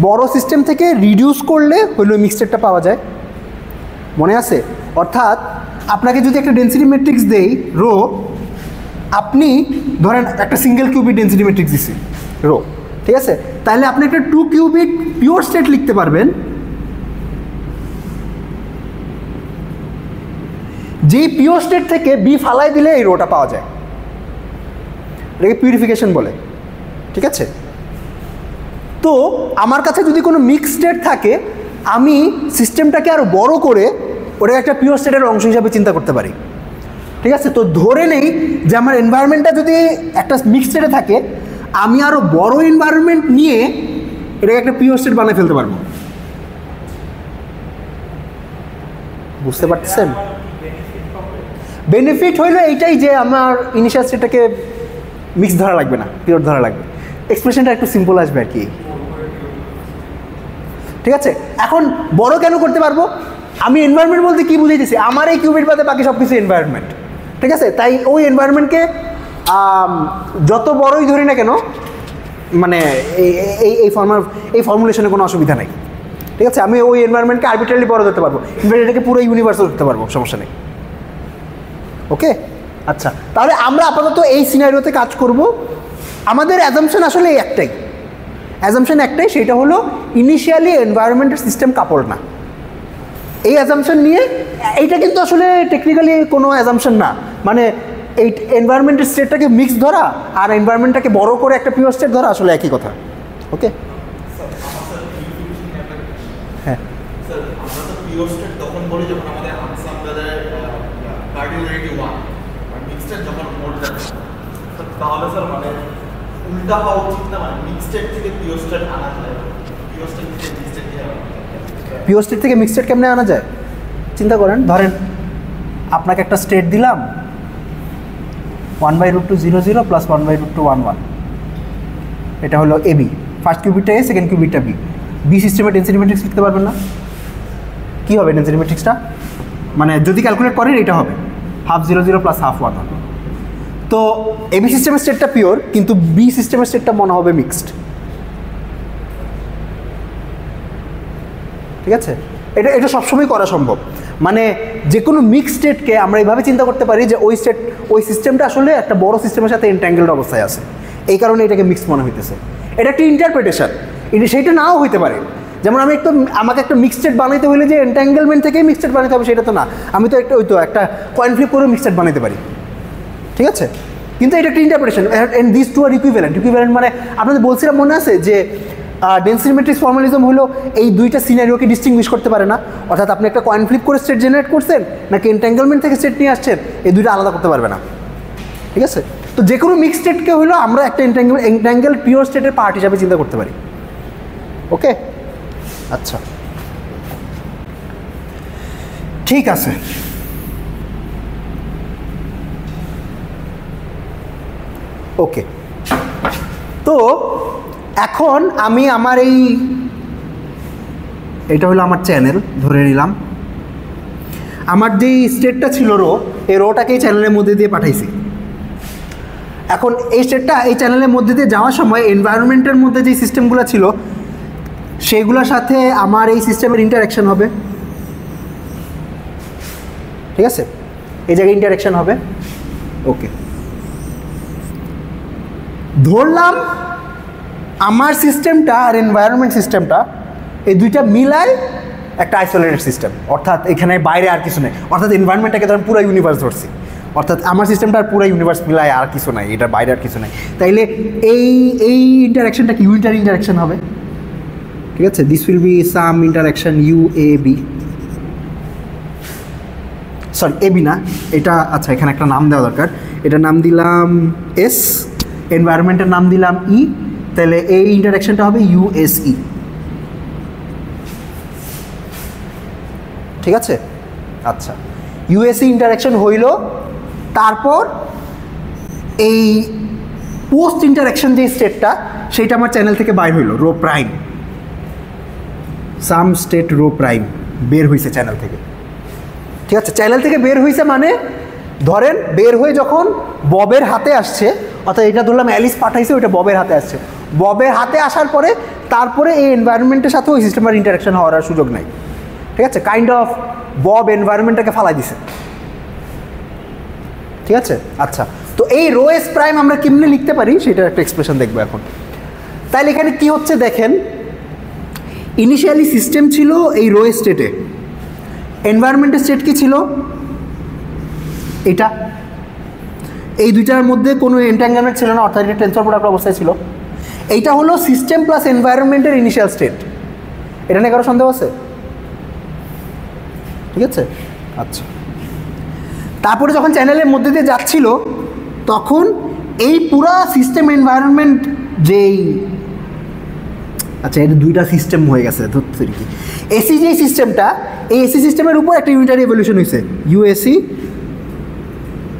বড় সিস্টেম থেকে রিডিউস করলে হইলো মিক্সড স্টেটটা পাওয়া যায়, মনে আছে? অর্থাৎ আপনাকে যদি একটা ডেন্সিটি ম্যাট্রিক্স দেই রো, আপনি ধরেন একটা সিঙ্গেল কিউবিট ডেন্সিটি ম্যাট্রিক্স দিছি রো, ঠিক আছে? তাহলে আপনি একটা 2 কিউবিট পিওর স্টেট লিখতে পারবেন, যেই পিওর স্টেট থেকে বি ফালাই দিলে এই রোটা পাওয়া যায়, এটাকে পিউরিফিকেশন বলে, ঠিক আছে? তো আমার কাছে যদি কোনো মিক্স স্টেট থাকে, আমি সিস্টেমটাকে আরও বড় করে ওটা একটা পিওর স্টেটের অংশ হিসাবে চিন্তা করতে পারি, ঠিক আছে? তো ধরে নেই যে আমার এনভায়রনমেন্টটা যদি একটা মিক্স স্টেটে থাকে, আমি আরও বড় এনভায়রনমেন্ট নিয়ে এটাকে একটা পিওর স্টেট বানিয়ে ফেলতে পারবো। বুঝতে পারতেছেন? বেনিফিট হইলো এইটাই যে আমার ইনিশিয়াল স্টেটটাকে মিক্স ধরা লাগবে না, পিওর ধরা লাগবে, এক্সপ্রেশনটা একটু সিম্পল আসবে আর কি, ঠিক আছে? এখন বড় কেন করতে পারবো? আমি এনভায়রনমেন্ট বলতে কি বুঝাইতেছি, আমার এই কিউবিট বাদে বাকি সব কিছু এনভায়রনমেন্ট, ঠিক আছে? তাই ওই এনভায়রনমেন্টকে যত বড়ই ধরি না কেন, মানে এই ফর্মুলেশনে কোনো অসুবিধা নেই, ঠিক আছে? আমি ওই এনভায়রনমেন্টকে আর্বিট্রারিলি বড় ধরতে পারবো, এটাকে পুরো ইউনিভার্সও ধরতে পারবো, সমস্যা নেই। ওকে, আচ্ছা, তাহলে আমরা আপাতত এই সিনারিওতে কাজ করব। আমাদের অ্যাজাম্পশন আসলে একটাই, সেটা হলো ইনিশিয়ালি এনভায়রনমেন্টের সিস্টেম কাপড় না। এই অ্যাজাম্পশন নিয়ে, এইটা কিন্তু আসলে টেকনিক্যালি কোনো অ্যাজাম্পশন না, মানে এই এনভায়রনমেন্টের স্টেটটাকে মিক্স ধরা আর এনভায়রনমেন্টটাকে বড় করে একটা পিওর স্টেট ধরা আসলে একই কথা। ওকে, হ্যাঁ স্যার, আমরা তো পিওর স্টেট তখন বলি যখন আমাদের আনসাম্বলের কার্ডিনালিটি 1 আর মিক্সড যখন মোড যাচ্ছে, তাহলে স্যার মানে উল্টা হওয়া উচিত না, মানে মিক্সড স্টেট থেকে পিওর স্টেট আনা যায়, পিওর স্টেট থেকে মিক্সড স্টেট কিভাবে আনা যায়? পিওর স্টেট থেকে মিক্সড স্টেট কেমনে আনা যায় চিন্তা করেন। ধরেন আপনাকে একটা স্টেট দিলাম 1/√2 0 0 + 1/√2 1 1, এটা হলো এবি, ফার্স্ট কিউবিটটা এ, সেকেন্ড কিউবিটটা বি। বি সিস্টেমে ডেন্সিটি ম্যাট্রিক্স লিখতে পারবেন না? কী হবে ডেন্সিটি ম্যাট্রিক্সটা? মানে যদি ক্যালকুলেট করেন এটা হবে 1/2 0 0 + 1/2 1 1। তো এবি সিস্টেমের স্টেটটা পিওর, কিন্তু বি সিস্টেমের স্টেটটা মনে হবে মিক্সড, ঠিক আছে? এটা সবসময় করা সম্ভব, মানে যে কোনো মিক্স স্টেটকে আমরা এইভাবে চিন্তা করতে পারি যে ওই সিস্টেমটা আসলে একটা বড় সিস্টেমের সাথে এনট্যাঙ্গেলড অবস্থায় আছে, এই কারণে এটাকে মিক্স মনে হইতেছে। এটা একটা ইন্টারপ্রিটেশন, সেইটা নাও হইতে পারে। যেমন আমাকে একটা মিক্স স্টেট বানাইতে হলে যে এনট্যাঙ্গেলমেন্ট থেকেই মিক্স স্টেট বানাইতে হবে সেটা তো না, আমি তো একটা কয়েন ফ্লিপ করে মিক্স স্টেট বানাইতে পারি, ঠিক আছে? কিন্তু এটা একটা interpretation, and this two are equivalent. মানে আপনাদের বলছিলাম মনে আছে যে ডেন্সিটি ম্যাট্রিক্স ফর্মালিজম হলো এই দুইটা সিনারিওকে ডিস্টিংগুইশ করতে পারে না, অর্থাৎ আপনি একটা কয়েন ফ্লিপ করে স্টেট জেনারেট করছেন নাকি এনট্যাঙ্গেলমেন্ট থেকে স্টেট নিয়ে আসছেন, এই দুইটা আলাদা করতে পারবে না, ঠিক আছে? তো যে কোনো মিক্স স্টেটকে হলো আমরা একটা এনট্যাঙ্গেল পিওর স্টেটের পার্ট হিসাবে চিন্তা করতে পারি। ওকে, আচ্ছা, ঠিক আছে। ওকে, তো এখন আমি আমার এইটা হলো আমার চ্যানেল ধরে নিলাম, আমার যেই স্টেটটা ছিল রো, এই রোটাকে এই চ্যানেলের মধ্যে দিয়ে পাঠাইছি। এখন এই স্টেটটা এই চ্যানেলের মধ্যে দিয়ে যাওয়ার সময় এনভায়রনমেন্টের মধ্যে যে সিস্টেমগুলো ছিল সেইগুলোর সাথে আমার এই সিস্টেমের ইন্টারাকশন হবে, ঠিক আছে? এই জায়গায় ইন্টারাকশন হবে। ওকে, ধরলাম আমার সিস্টেমটা আর এনভায়রনমেন্ট সিস্টেমটা এই দুইটা মিলায় একটা আইসোলেটেড সিস্টেম, অর্থাৎ এখানে বাইরে আর কিছু নেই, অর্থাৎ এনভায়রনমেন্টটাকে ধরেন পুরো ইউনিভার্স ধরছি, অর্থাৎ আমার সিস্টেমটা আর পুরো ইউনিভার্স মিলায় আর কিছু নাই, এটার বাইরে আর কিছু নাই। তাইলে এই ইন্টারাকশনটা কি ইউনিটারি ইন্টারাকশন হবে, ঠিক আছে? This will be some interaction UAB, sorry A B না এটা, আচ্ছা এখানে একটা নাম দেওয়া দরকার, এটার নাম দিলাম S, এনভায়রনমেন্টের নাম দিলাম E, তাহলে এই ইন্টারাকশনটা হবে USE, ঠিক আছে? আচ্ছা, USE ইন্টারাকশন হইল, তারপর এই পোস্ট ইন্টারাকশন যে স্টেটটা সেইটা আমার চ্যানেল থেকে বাইর হইল, রো প্রাইম, সাম স্টেট রো প্রাইম বের হয়েছে চ্যানেল থেকে, ঠিক আছে? চ্যানেল থেকে বের হয়েছে মানে ধরেন বের হয়ে যখন ববের হাতে আসছে, অর্থাৎ এটা ধরলাম অ্যালিস পাঠাইছে, ওইটা ববের হাতে আসছে, ববের হাতে আসার পরে তারপরে এই এনভায়রনমেন্টের সাথে ওই সিস্টেমের ইন্টারাকশন হওয়ার আর সুযোগ নাই। ঠিক আছে, কাইন্ড অফ বব এনভায়রনমেন্টটাকে ফালাই দিছে। ঠিক আছে, আচ্ছা, তো এই রো এস প্রাইম আমরা কেমনে লিখতে পারি সেটার একটা এক্সপ্রেশন দেখবো এখন। তাইলে এখানে কি হচ্ছে দেখেন, ইনিশিয়ালি সিস্টেম ছিল এই রো স্টেটে, এনভায়রনমেন্টের স্টেট কি ছিল এটা, এই দুইটার মধ্যে কোনো এন্ট্যাঙ্গলমেন্ট ছিল না, অর্থাৎ এটা টেনসর প্রোডাক্ট অবস্থায় ছিল। এইটা হলো সিস্টেম প্লাস এনভায়রনমেন্টের ইনিশিয়াল স্টেট। এটা নিয়ে কারো সন্দেহ আছে? ঠিক আছে, আচ্ছা, তারপরে যখন চ্যানেলের মধ্যে দিয়ে যাচ্ছিল তখন এই পুরা সিস্টেম এনভায়রনমেন্ট যেই, আচ্ছা এটা দুইটা সিস্টেম হয়ে গেছে ধরতে কি, এসি যে সিস্টেমটা, এই এসি সিস্টেমের উপর একটা ইউনিটারি এভলিউশন হয়েছে,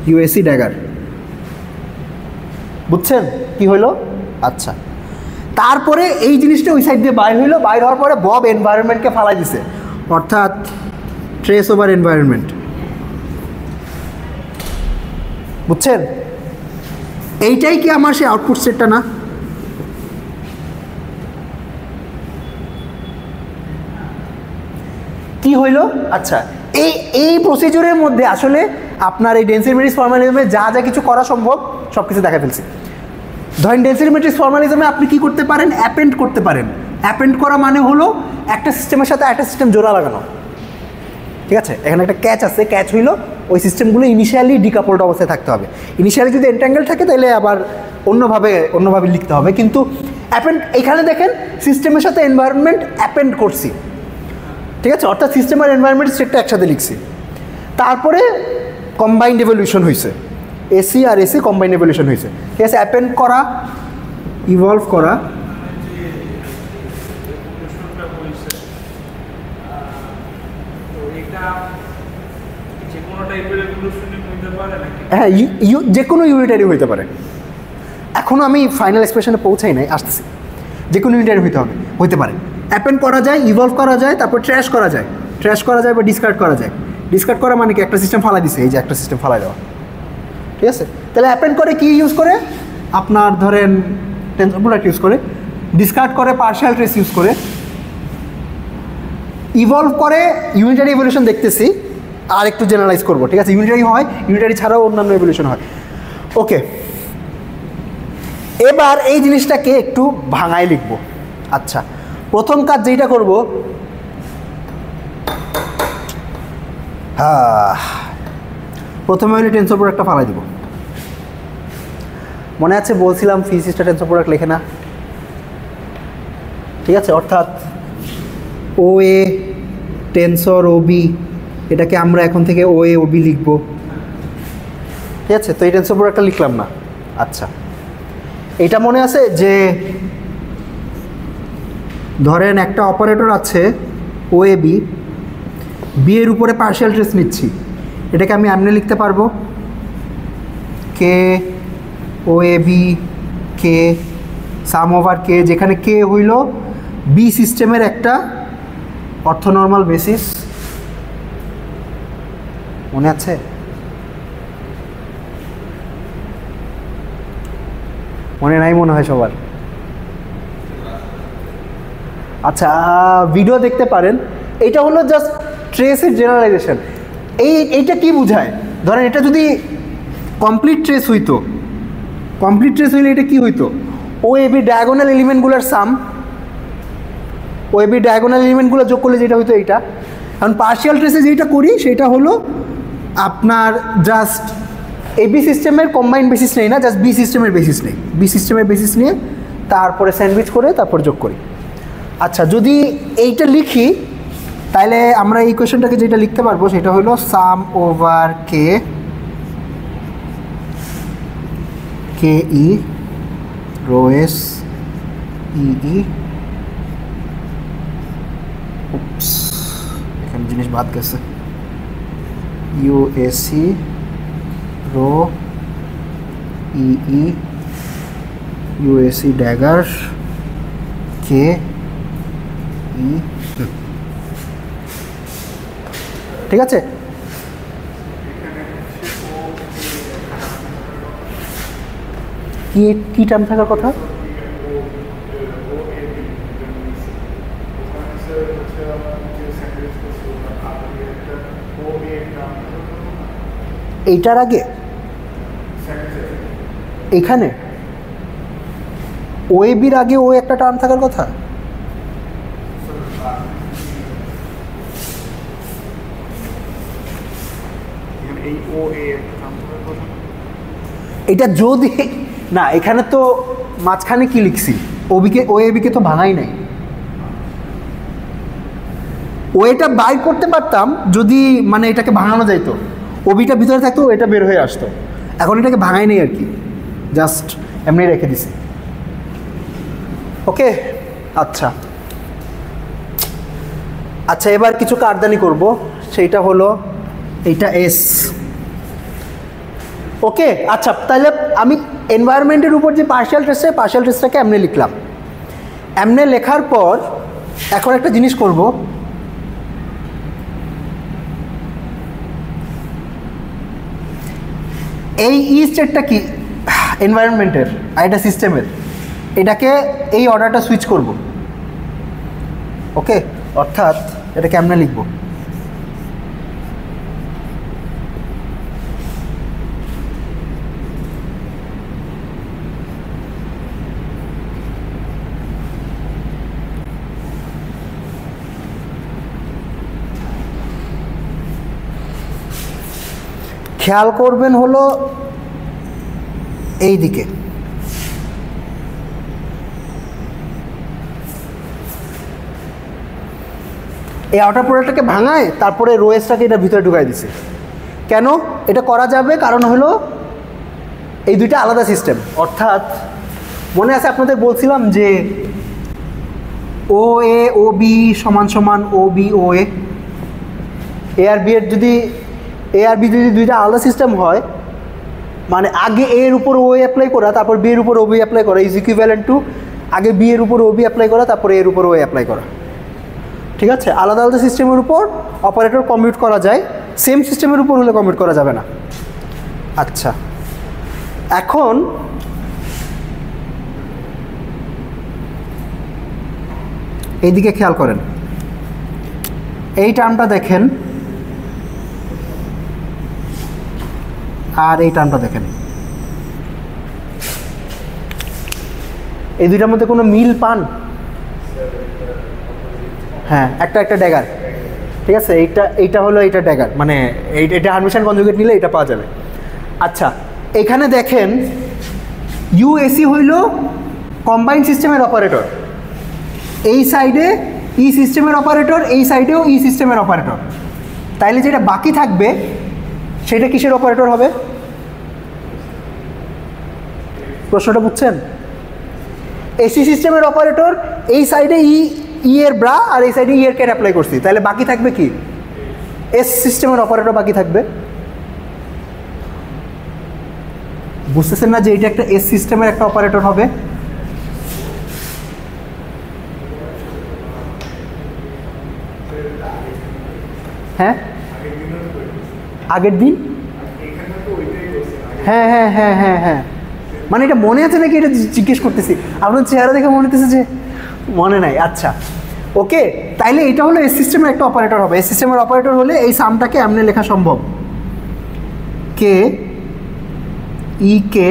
ইউএসি ড্যাগার। বুঝছেন কি হইলো? আচ্ছা, তারপরে এই জিনিসটা ওই সাইড দিয়ে বাইর হইলো, বাইর হওয়ার পরে বব এনভায়রনমেন্টকে ফালাই দিছে, অর্থাৎ ট্রেস ওভার এনভায়রনমেন্ট। বুঝছেন? এইটাই কি আমার সেই আউটপুট সেটটা না? কি হইল? আচ্ছা, এই প্রসিডিউরের মধ্যে আসলে আপনার এই ডেন্সিটি ম্যাট্রিক্স ফর্মালিজমে যা যা কিছু করা সম্ভব সব কিছু দেখা ফেলছি। ধরেন ডেন্সিটি ম্যাট্রিক্স ফর্মালিজমে আপনি কি করতে পারেন? অ্যাপেন্ড করতে পারেন। অ্যাপেন্ড করা মানে হলো একটা সিস্টেমের সাথে একটা সিস্টেম জোড়া লাগানো। ঠিক আছে, এখানে একটা ক্যাচ আছে, ক্যাচ হইলো ওই সিস্টেমগুলো ইনিশিয়ালি ডিকাপলড অবস্থায় থাকতে হবে। ইনিশিয়ালি যদি এন্ট্যাঙ্গেল থাকে তাহলে আবার অন্যভাবে লিখতে হবে। কিন্তু অ্যাপেন্ড, এখানে দেখেন সিস্টেমের সাথে এনভায়রনমেন্ট অ্যাপেন্ড করছি। ঠিক আছে, অর্থাৎ সিস্টেম আর এনভায়রনমেন্ট সেটটা একসাথে লিখছি। তারপরে কম্বাইন্ড এভলিউশন হয়েছে, এসি আর এসি কম্বাইন্ড এভলিউশন হয়েছে। ঠিক আছে, অ্যাপেন্ড করা, ইভলভ করা, হ্যাঁ যে কোনো ইউনিটারি হইতে পারে। এখনও আমি ফাইনাল এক্সপ্রেশনে পৌঁছাই নাই, আসতেছি। যে কোনো ইউনিটারি হইতে পারে। অ্যাপেন্ড করা যায়, ইভলভ করা যায়, তারপর ট্র্যাশ করা যায় বা ডিসকার্ড করা যায়। ডিসকার্ড করা মানে কি? একটা সিস্টেম ফালাই দিছে, এই যে একটা সিস্টেম ফালাই দেওয়া। ঠিক আছে, তাহলে অ্যাপেন্ড করে কি ইউজ করে? আপনার ধরেন টেনসর প্রোডাক্ট ইউজ করে। ডিসকার্ড করে পার্শিয়াল ট্রেস ইউজ করে। ইভলভ করে ইউনিটারি এভলিউশন দেখতেছি, আর একটু জেনারেলাইজ করবো। ঠিক আছে, ইউনিটারি হয়, ইউনিটারি ছাড়াও অন্যান্য এভলিউশন হয়। ওকে, এবার এই জিনিসটাকে একটু ভাঙায় লিখবো। আচ্ছা, প্রথম কাজ যেটা করব, প্রথমে হলে টেনসর প্রোডাক্টটা ফালাই দিব। মনে আছে বলছিলাম ফিজিক্সটা টেনসর প্রোডাক্ট লেখে না। ঠিক আছে, অর্থাৎ ও এ টেনসর ও বি, এটাকে আমরা এখন থেকে ও এ ও বি লিখব। ঠিক আছে, তো এই টেনসর প্রোডাক্টটা লিখলাম না। আচ্ছা, এইটা মনে আছে যে ধরেন একটা অপারেটর আছে ও এ বি, বি এর উপরে পার্শিয়াল ট্রেস নিচ্ছি, এটাকে আমি এমনি লিখতে পারবো কে ও A B K some over কে, যেখানে কে হইল বি সিস্টেমের একটা অর্থোনর্মাল বেসিস। মনে আছে? মনে নাই মনে হয় সবার। আচ্ছা, ভিডিও দেখতে পারেন। এইটা হলো জাস্ট ট্রেসের জেনারেলাইজেশন। এইটা কি বোঝায়? ধরেন এটা যদি কমপ্লিট ট্রেস হইতো, কমপ্লিট ট্রেস হইলে এটা কি হইতো? ও A B diagonal এলিমেন্টগুলোর some, O A B diagonal এলিমেন্টগুলো যোগ করলে যেটা হইতো এইটা। কারণ পার্শিয়াল ট্রেসে যেটা করি সেটা হলো আপনার জাস্ট এবি সিস্টেমের কম্বাইন্ড বেসিস নেই না, জাস্ট বি সিস্টেমের বেসিস নেই, বি সিস্টেমের বেসিস নিয়ে তারপরে স্যান্ডউইচ করে তারপর যোগ করি। আচ্ছা, যদি এইটা লিখি তাহলে আমরা এই কোয়েশনটাকে যেটা লিখতে পারবো সেটা হলো সাম ওভার কে কে ই রো এস ই, এখানে জিনিস বাদ গেছে, ইউএসি রো ই ইউএসি ড্যাগার কে ই। ঠিক আছে, কি টার্ম থাকার কথা? এইটার আগে এখানে ওএবির আগে ও একটা টার্ম থাকার কথা। এই ও এ একটা নাম করার কথা। এটা যদি না, এখানে তো মাঝখানে কি লিখছি, ওএবিকে তো ভাঙাই নাই। ও এটা বাইর করতে পারতাম যদি মানে এটাকে ভাঙানো যাইতো, ওবিটা ভিতরে থাকতো, এটা বের হয়ে আসতো। এখন এটাকে ভাঙাই নেই আর কি, জাস্ট এমনি রেখে দিছি। ওকে, আচ্ছা আচ্ছা, এবার কিছু কারদানি করব, সেইটা হলো এইটা এস। ওকে, আচ্ছা, তাহলে আমি এনভায়রনমেন্টের উপর যে পার্শিয়াল টেস্টটাকে এমনি লিখলাম। এমনি লেখার পর এখন একটা জিনিস করব, এই ই স্টেটটা কি এনভায়রনমেন্টের আর এটা সিস্টেমের, এটাকে এই অর্ডারটা সুইচ করব। ওকে, অর্থাৎ এটা কেমনে লিখব, খেয়াল করবেন হলো এই দিকে, এই আউটার প্রোডাক্টটাকে ভাঙায় তারপরে রোয়েসটাকে এটা ভিতরে ঢুকাই দিছে। কেন এটা করা যাবে? কারণ হলো এই দুইটা আলাদা সিস্টেম। অর্থাৎ মনে আছে আপনাদের বলছিলাম যে ও এ ও বি সমান সমান ও বি ও এ আর বি এর যদি এ আর বি যদি দুইটা আলাদা সিস্টেম হয়, মানে আগে এ এর উপর ও অ্যাপ্লাই করা তারপর বি এর উপর ও বি অ্যাপ্লাই করা ইজ ইকুইভ্যালেন্ট টু আগে বি এর উপর ও বি অ্যাপ্লাই করা তারপর এর উপর ও অ্যাপ্লাই করা। ঠিক আছে, আলাদা আলাদা সিস্টেমের উপর অপারেটর কমিউট করা যায়, সেম সিস্টেমের উপর হলে কমিউট করা যাবে না। আচ্ছা, এখন এইদিকে খেয়াল করেন, এই টার্মটা দেখেন আর এই টার্মটা দেখেন, এই দুইটার মধ্যে কোনো মিল পান? হ্যাঁ, একটা ড্যাগার। ঠিক আছে, এইটা হলো এইটা ড্যাগার, মানে এটা হারমিশন কনজুগেট নিলে এটা পাওয়া যাবে। আচ্ছা, এখানে দেখেন ইউএসি হইল কম্বাইন্ড সিস্টেমের অপারেটর, এই সাইডে ই সিস্টেমের অপারেটর, এই সাইডেও ই সিস্টেমের অপারেটর। তাইলে যেটা বাকি থাকবে সেটা কিসের অপারেটর হবে? প্রশ্নটা বুঝছেন? এসি সিস্টেমের অপারেটর, এই সাইডে ই এর ব্রা আর এই সাইডে ই এর ক্যাট অ্যাপ্লাই করছি, তাহলে বাকি থাকবে কি? এস সিস্টেমের অপারেটর বাকি থাকবে। বুঝতেছেন না যে এটা একটা এস সিস্টেমের একটা অপারেটর হবে? হ্যাঁ, আগের দিন, হ্যাঁ হ্যাঁ হ্যাঁ হ্যাঁ হ্যাঁ, মানে এটা মনে আছে নাকি এটা জিজ্ঞেস করতেছি, আপনার চেহারা দেখে মনে হতেছে যে মনে নাই। আচ্ছা, ওকে, তাইলে এটা হলো এস সিস্টেমের একটা অপারেটর হবে। এস সিস্টেমের অপারেটর হলে এই সামটাকে এমনি লেখা সম্ভব, কে ই কে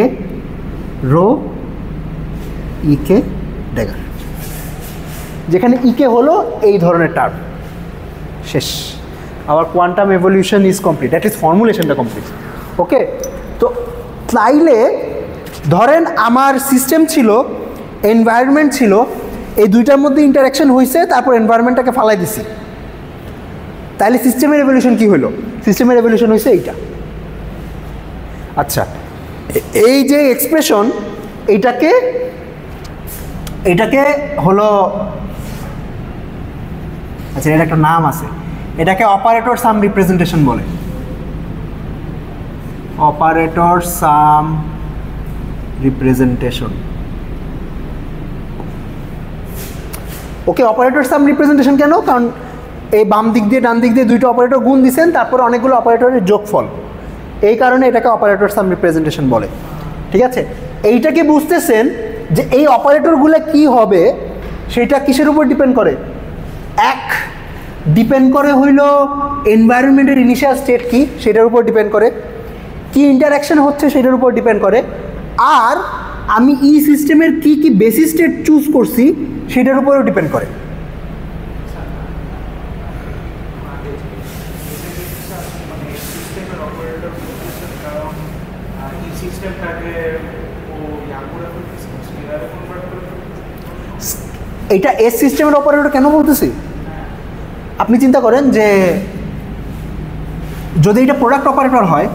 রো ই কে ড্যাগার, যেখানে ই কে হলো এই ধরনের টার্ম। শেষ, আবার quantum evolution is complete, that is ফর্মুলেশনটা কমপ্লিট। ওকে, তো তাইলে ধরেন আমার সিস্টেম ছিল, এনভায়রনমেন্ট ছিল, এই দুইটার মধ্যে ইন্টারাকশন হয়েছে, তারপর এনভায়রনমেন্টটাকে ফালাই দিছি, তাইলে সিস্টেমের এভলিউশন কি হলো? সিস্টেমের এভলিউশন হয়েছে এইটা। আচ্ছা, এই যে এক্সপ্রেশন, এইটাকে হলো, আচ্ছা এর একটা নাম আছে, এটাকে অপারেটর সাম রিপ্রেজেন্টেশন বলে। অপারেটর সাম রিপ্রেজেন্টেশন। ওকে, অপারেটর সাম রিপ্রেজেন্টেশন কেন? কারণ এই বাম দিক দিয়ে ডান দিক দিয়ে দুইটা অপারেটর গুণ দিচ্ছেন, তারপর অনেকগুলো অপারেটরের যোগফল, এই কারণে এটাকে অপারেটর সাম রিপ্রেজেন্টেশন বলে। ঠিক আছে, এইটাকে বুঝতেছেন যে এই অপারেটরগুলো কি হবে সেটা কিসের উপর ডিপেন্ড করে? এক ডিপেন্ড করে হইল এনভায়রনমেন্টের ইনিশিয়াল স্টেট কি সেটার উপর ডিপেন্ড করে, কি ইন্টারাকশন হচ্ছে সেটার উপর ডিপেন্ড করে, আর আমি ই সিস্টেমের কি কি বেসিস স্টেট চুজ করছি সেটার উপরেও ডিপেন্ড করে। এইটা এস সিস্টেমের অপারেটর কেন বলতেছি, আপনি চিন্তা করেন যে যদি এটা প্রোডাক্ট অপারেটর হয়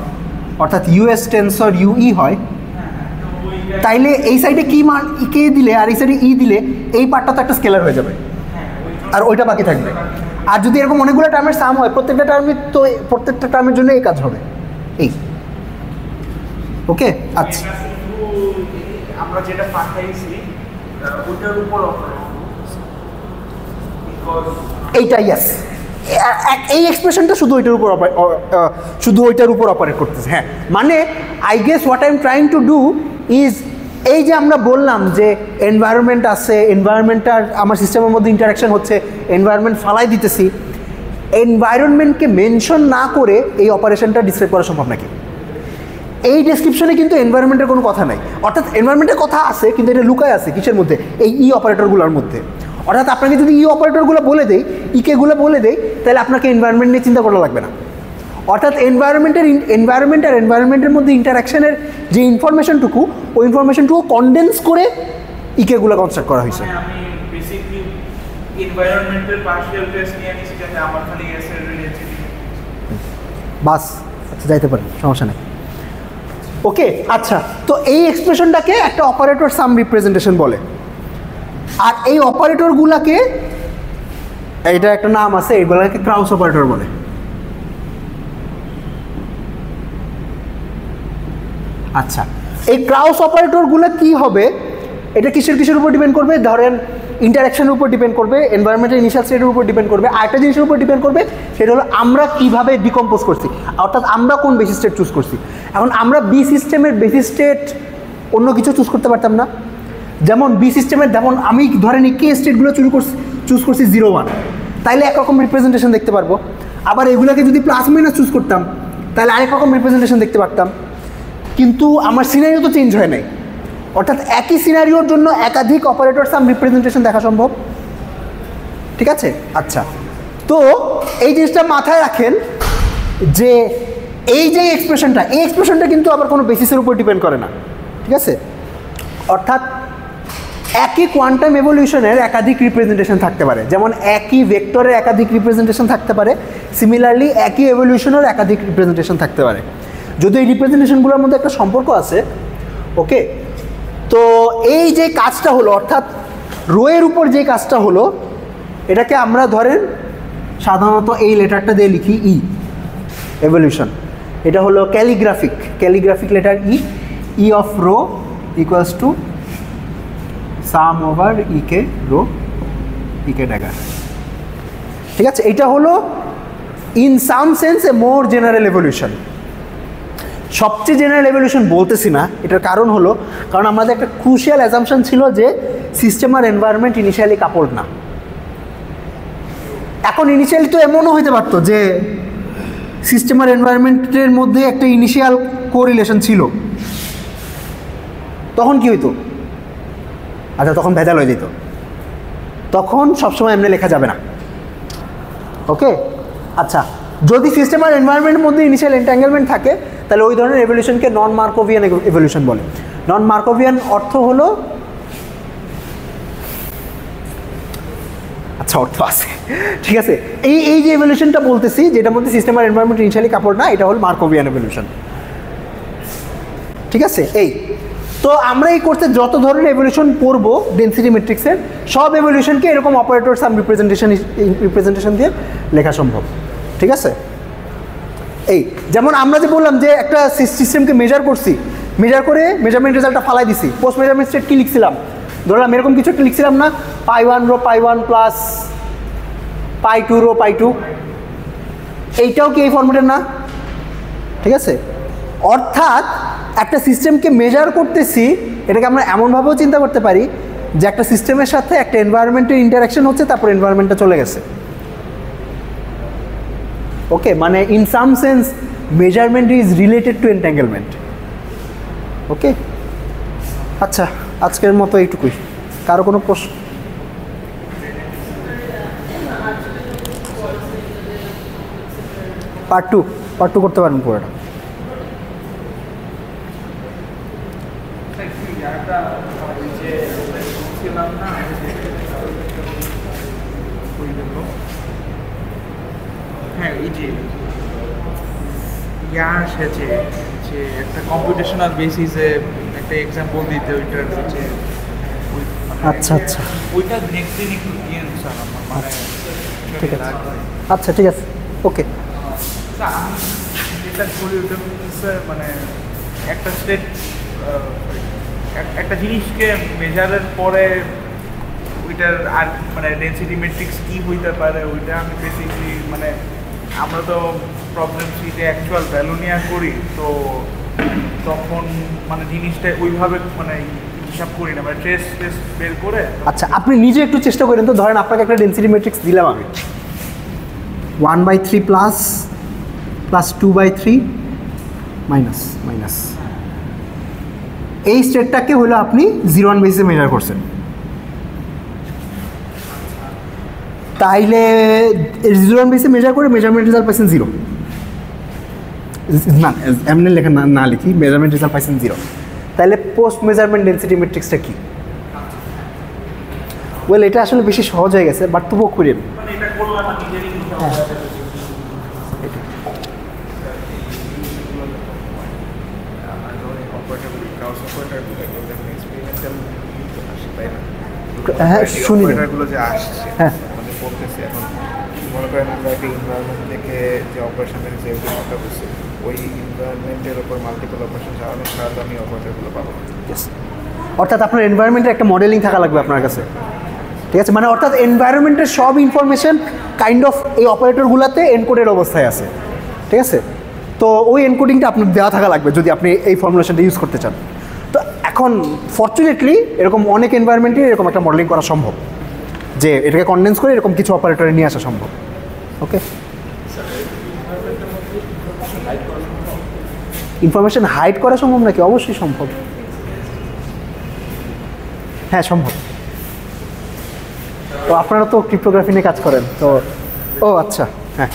অর্থাৎ ইউএস টেন্সর ইউই হয়, তাইলে এই সাইডে কি মান কে দিলে আর এই সাইডে ই দিলে এই পার্টটা তো একটা স্কেলার হয়ে যাবে আর ওইটা বাকি থাকবে। আর যদি এরকম অনেকগুলো টার্মের সাম হয় প্রত্যেকটা টার্মের জন্য এই কাজ হবে এই। ওকে আচ্ছা, আমরা যেটা পাঠাইছি ওটার উপর এইটা ইয়াস, এই এক্সপ্রেশনটা শুধু ওইটার উপর অপারেট করতেছে। হ্যাঁ, মানে I guess what I am trying to do is, এই যে আমরা বললাম যে এনভায়রনমেন্ট আছে, এনভায়রনমেন্টটার আমার সিস্টেমের মধ্যে ইন্টারাকশন হচ্ছে, এনভায়রনমেন্ট ফালাই দিতেছি, এনভায়রনমেন্টকে মেনশন না করে এই অপারেশনটা ডিসক্রাইব করা সম্ভব নাকি? এই ডেসক্রিপশনে কিন্তু এনভায়রনমেন্টের কোনো কথা নাই, অর্থাৎ এনভায়রনমেন্টের কথা আছে কিন্তু এটা লুকায় আছে কিসের মধ্যে, এই ই অপারেটরগুলোর মধ্যে। অর্থাৎ আপনাকে যদি ই অপারেটরগুলো বলে দেয়, ইকেগুলো বলে দেয়, তাহলে আপনাকে এনভায়রনমেন্ট নিয়ে চিন্তা করা লাগবে না। অর্থাৎ এনভায়রনমেন্ট আর এনভায়রনমেন্টের মধ্যে ইন্টারাকশনের যে ইনফরমেশনটুকু, ওই ইনফরমেশনটুকু কনডেন্স করে ইকেগুলো কনস্ট্রাক্ট করা হয়েছে। আমি বেসিক্যালি এনভায়রনমেন্টাল পার্শিয়াল টেস্ট নিয়ে নিয়েছি যাতে আমার খালি এস এর রিলেটেড বাস, আচ্ছা যাইতে পারেন, সমস্যা নেই। ওকে আচ্ছা, তো এই এক্সপ্রেশনটাকে একটা অপারেটর সাম রিপ্রেজেন্টেশন বলে। আর এই অপারেটরগুলোকে, এটা একটা নাম আছে, এগুলোকে ক্রাউস অপারেটর বলে। আচ্ছা, এই ক্রাউস অপারেটরগুলো কি হবে, এটা কিসের উপর ডিপেন্ড করবে? ধরেন ইন্টারাকশনের উপর ডিপেন্ড করবে, এনভায়রনমেন্টের ইনিশিয়াল স্টেটের উপর ডিপেন্ড করবে, আরেকটা জিনিসের উপর ডিপেন্ড করবে, সেটা হলো আমরা কিভাবে ডিকম্পোজ করছি, অর্থাৎ আমরা কোন বেসিস স্টেট চুজ করছি। এখন আমরা বি সিস্টেমের বেসিস স্টেট অন্য কিছু চুজ করতে পারতাম না, যেমন বি সিস্টেমের, যেমন আমি ধরেন কে স্টেটগুলো চুজ করছি 0, 1, তাইলে একরকম রিপ্রেজেন্টেশন দেখতে পারবো। আবার এগুলোকে যদি প্লাস মাইনাস চুজ করতাম তাহলে আরেক রকম রিপ্রেজেন্টেশন দেখতে পারতাম। কিন্তু আমার সিনারিও তো চেঞ্জ হয় নাই, অর্থাৎ একই সিনারিওর জন্য একাধিক অপারেটর সাম রিপ্রেজেন্টেশন দেখা সম্ভব। ঠিক আছে, আচ্ছা, তো এই জিনিসটা মাথায় রাখেন যে এই যে এক্সপ্রেশনটা কিন্তু আবার কোনো বেসিসের উপর ডিপেন্ড করে না। ঠিক আছে, অর্থাৎ একই কোয়ান্টাম এভলিউশনের একাধিক রিপ্রেজেন্টেশন থাকতে পারে, যেমন একই ভেক্টরের একাধিক রিপ্রেজেন্টেশন থাকতে পারে, সিমিলারলি একই এভলিউশনের একাধিক রিপ্রেজেন্টেশন থাকতে পারে, যদি এই রিপ্রেজেন্টেশনগুলোর মধ্যে একটা সম্পর্ক আছে। ওকে, তো এই যে কাজটা হলো, অর্থাৎ রোয়ের উপর যে কাজটা হলো, এটাকে আমরা ধরেন সাধারণত এই লেটারটা দিয়ে লিখি ই, এভলিউশন। এটা হলো calligraphic letter E of rho equals to sum over E k rho E k dagger. ঠিক আছে, এটা হলো in some sense a more general evolution. সবচেয়ে জেনারেল এভলিউশন বলতেছি না, এটার কারণ হলো কারণ আমাদের একটা ক্রুশিয়াল অ্যাজাম্পশন ছিল যে সিস্টেম আর এনভায়রনমেন্ট ইনিশিয়ালি কাপড় না। এখন ইনিশিয়ালি তো এমনও হইতে পারতো যে সিস্টেম আর এনভায়রনমেন্টের মধ্যে একটা ইনিশিয়াল কোরিলেশন ছিল, তখন কি হইতো? আচ্ছা, তখন ভেজাল হয়ে যেত, তখন সবসময় এমনি লেখা যাবে না। ওকে আচ্ছা, যদি সিস্টেম আর এনভায়রনমেন্টের মধ্যে ইনিশিয়াল এন্ট্যাঙ্গেলমেন্ট থাকে তাহলে ওই ধরনের এভলিউশনকে নন মার্কোভিয়ান এভলিউশন বলে। নন মার্কোভিয়ান অর্থ হলো, আচ্ছা অর্থ আছে, ঠিক আছে, এই যে এভলিউশনটা বলতেছি যেটার মধ্যে সিস্টেম আর এনভায়রনমেন্ট ইনিশিয়ালি কাপড় না, এটা হলো মার্কোভিয়ান এভলিউশন। ঠিক আছে, এই তো আমরা এই কোর্সে যত ধরনের এভলিউশন পড়বো ডেনসিটি ম্যাট্রিক্সের, সব এভলিউশনকে এরকম অপারেটর সাম রিপ্রেজেন্টেশন দিয়ে লেখা সম্ভব। ঠিক আছে, এই যেমন আমরা যে বললাম যে একটা সিস্টেমকে মেজার করছি, মেজার করে মেজারমেন্ট রেজাল্টটা ফালাই দিছি, পোস্ট মেজারমেন্ট স্টেট কী লিখছিলাম, ধরলাম এরকম কিছু একটা লিখছিলাম না, π1 রো π1 প্লাস π2 রো π2, এইটাও কি এই ফর্মেটের না? ঠিক আছে, অর্থাৎ একটা সিস্টেমকে মেজার করতেছি, এটাকে আমরা এমনভাবেও চিন্তা করতে পারি যে একটা সিস্টেমের সাথে একটা এনভায়রনমেন্টের ইন্টারাকশন হচ্ছে, তারপর এনভায়রনমেন্টটা চলে গেছে। ওকে, মানে in some sense measurement is related to entanglement. Okay, আচ্ছা আজকের মতো এইটুকুই। কারো কোনো প্রশ্ন? পার্ট টু করতে পারেন পুরোটা। হ্যাঁ, এই যে সেছে যে একটা কম্পিউটেশনাল বেসিসে একটা এক্সাম্পল দিতে, ওইটার হচ্ছে আচ্ছা আচ্ছা ওইটা নেক্সট দিন একটু দিয়ে স্যার আমার মানে ঠিক আছে, আচ্ছা ঠিক আছে, ওকে। আমি যেটা করি ওটা হচ্ছে মানে একটা স্টেট একটা জিনিসকে মেজারের পরে ওইটার আর মানে ডেনসিটি ম্যাট্রিক্স কী হইতে পারে ওইটা আমি বেসিকলি মানে আমরা তো প্রবলেম শিটে অ্যাকচুয়াল ভ্যালু নিয়ে করি, তো তখন মানে জিনিসটা ওইভাবে মানে হিসাব করি না, মানে ট্রেস বের করে। আচ্ছা, আপনি নিজে একটু চেষ্টা করেন তো। ধরেন আপনাকে একটা ডেনসিটি ম্যাট্রিক্স দিলাম আমি, 1/3 প্লাস 2/3 মাইনাস মাইনাস, এই স্টেটটাকে হলো আপনি 0-1 বেসিসে মেজার করছেন। তাইলে 0-1 বেসিসে মেজার করে মেজারমেন্ট রেজাল্ট পাইছেন 0। না এমনি লেখা না লিখি, মেজারমেন্ট রেজাল্ট পাইছেন 0। তাহলে পোস্ট মেজারমেন্ট ডেনসিটি ম্যাট্রিক্সটা কি? ওয়েল, এটা আসলে বেশি সহজ হয়ে গেছে, বাট তবুও করেন। মানে এটা করলাম না নিজেরই হ্যাঁ, শুনি না। অপারেটরগুলো যে আসছে হ্যাঁ। আমাদের পড়তেছে এখন, মনে করেন আমরা একটা এনভায়রনমেন্ট থেকে যে অপারেশনের যে এক্সাম্পলটা করছি, ওই এনভায়রনমেন্টের ওপর মাল্টিপল অপারেশন চালানোর সাথে আমি অপারেটরগুলো পাবো। অর্থাৎ আপনার এনভায়রনমেন্টের একটা মডেলিং থাকা লাগবে আপনার কাছে, ঠিক আছে? মানে অর্থাৎ এনভায়রনমেন্টের সব ইনফরমেশন কাইন্ড অফ এই অপারেটরগুলোতে এনকোডেড অবস্থায় আছে, ঠিক আছে? তো ওই এনকোডিংটা আপনার দেওয়া থাকা লাগবে যদি আপনি এই ফর্মুলেশনটা ইউজ করতে চান। তো এখন ফর্চুনেটলি এরকম অনেক এনভায়রনমেন্টে এরকম একটা মডেলিং করা সম্ভব, যে এটাকে কনডেন্স করে এরকম কিছু অপারেটরে নিয়ে আসা সম্ভব। ওকে, ইনফরমেশন হাইড করা সম্ভব নাকি? অবশ্যই সম্ভব, হ্যাঁ সম্ভব। তো আপনারা তো ক্রিপ্টোগ্রাফি নিয়ে কাজ করেন তো। ও আচ্ছা, হ্যাঁ।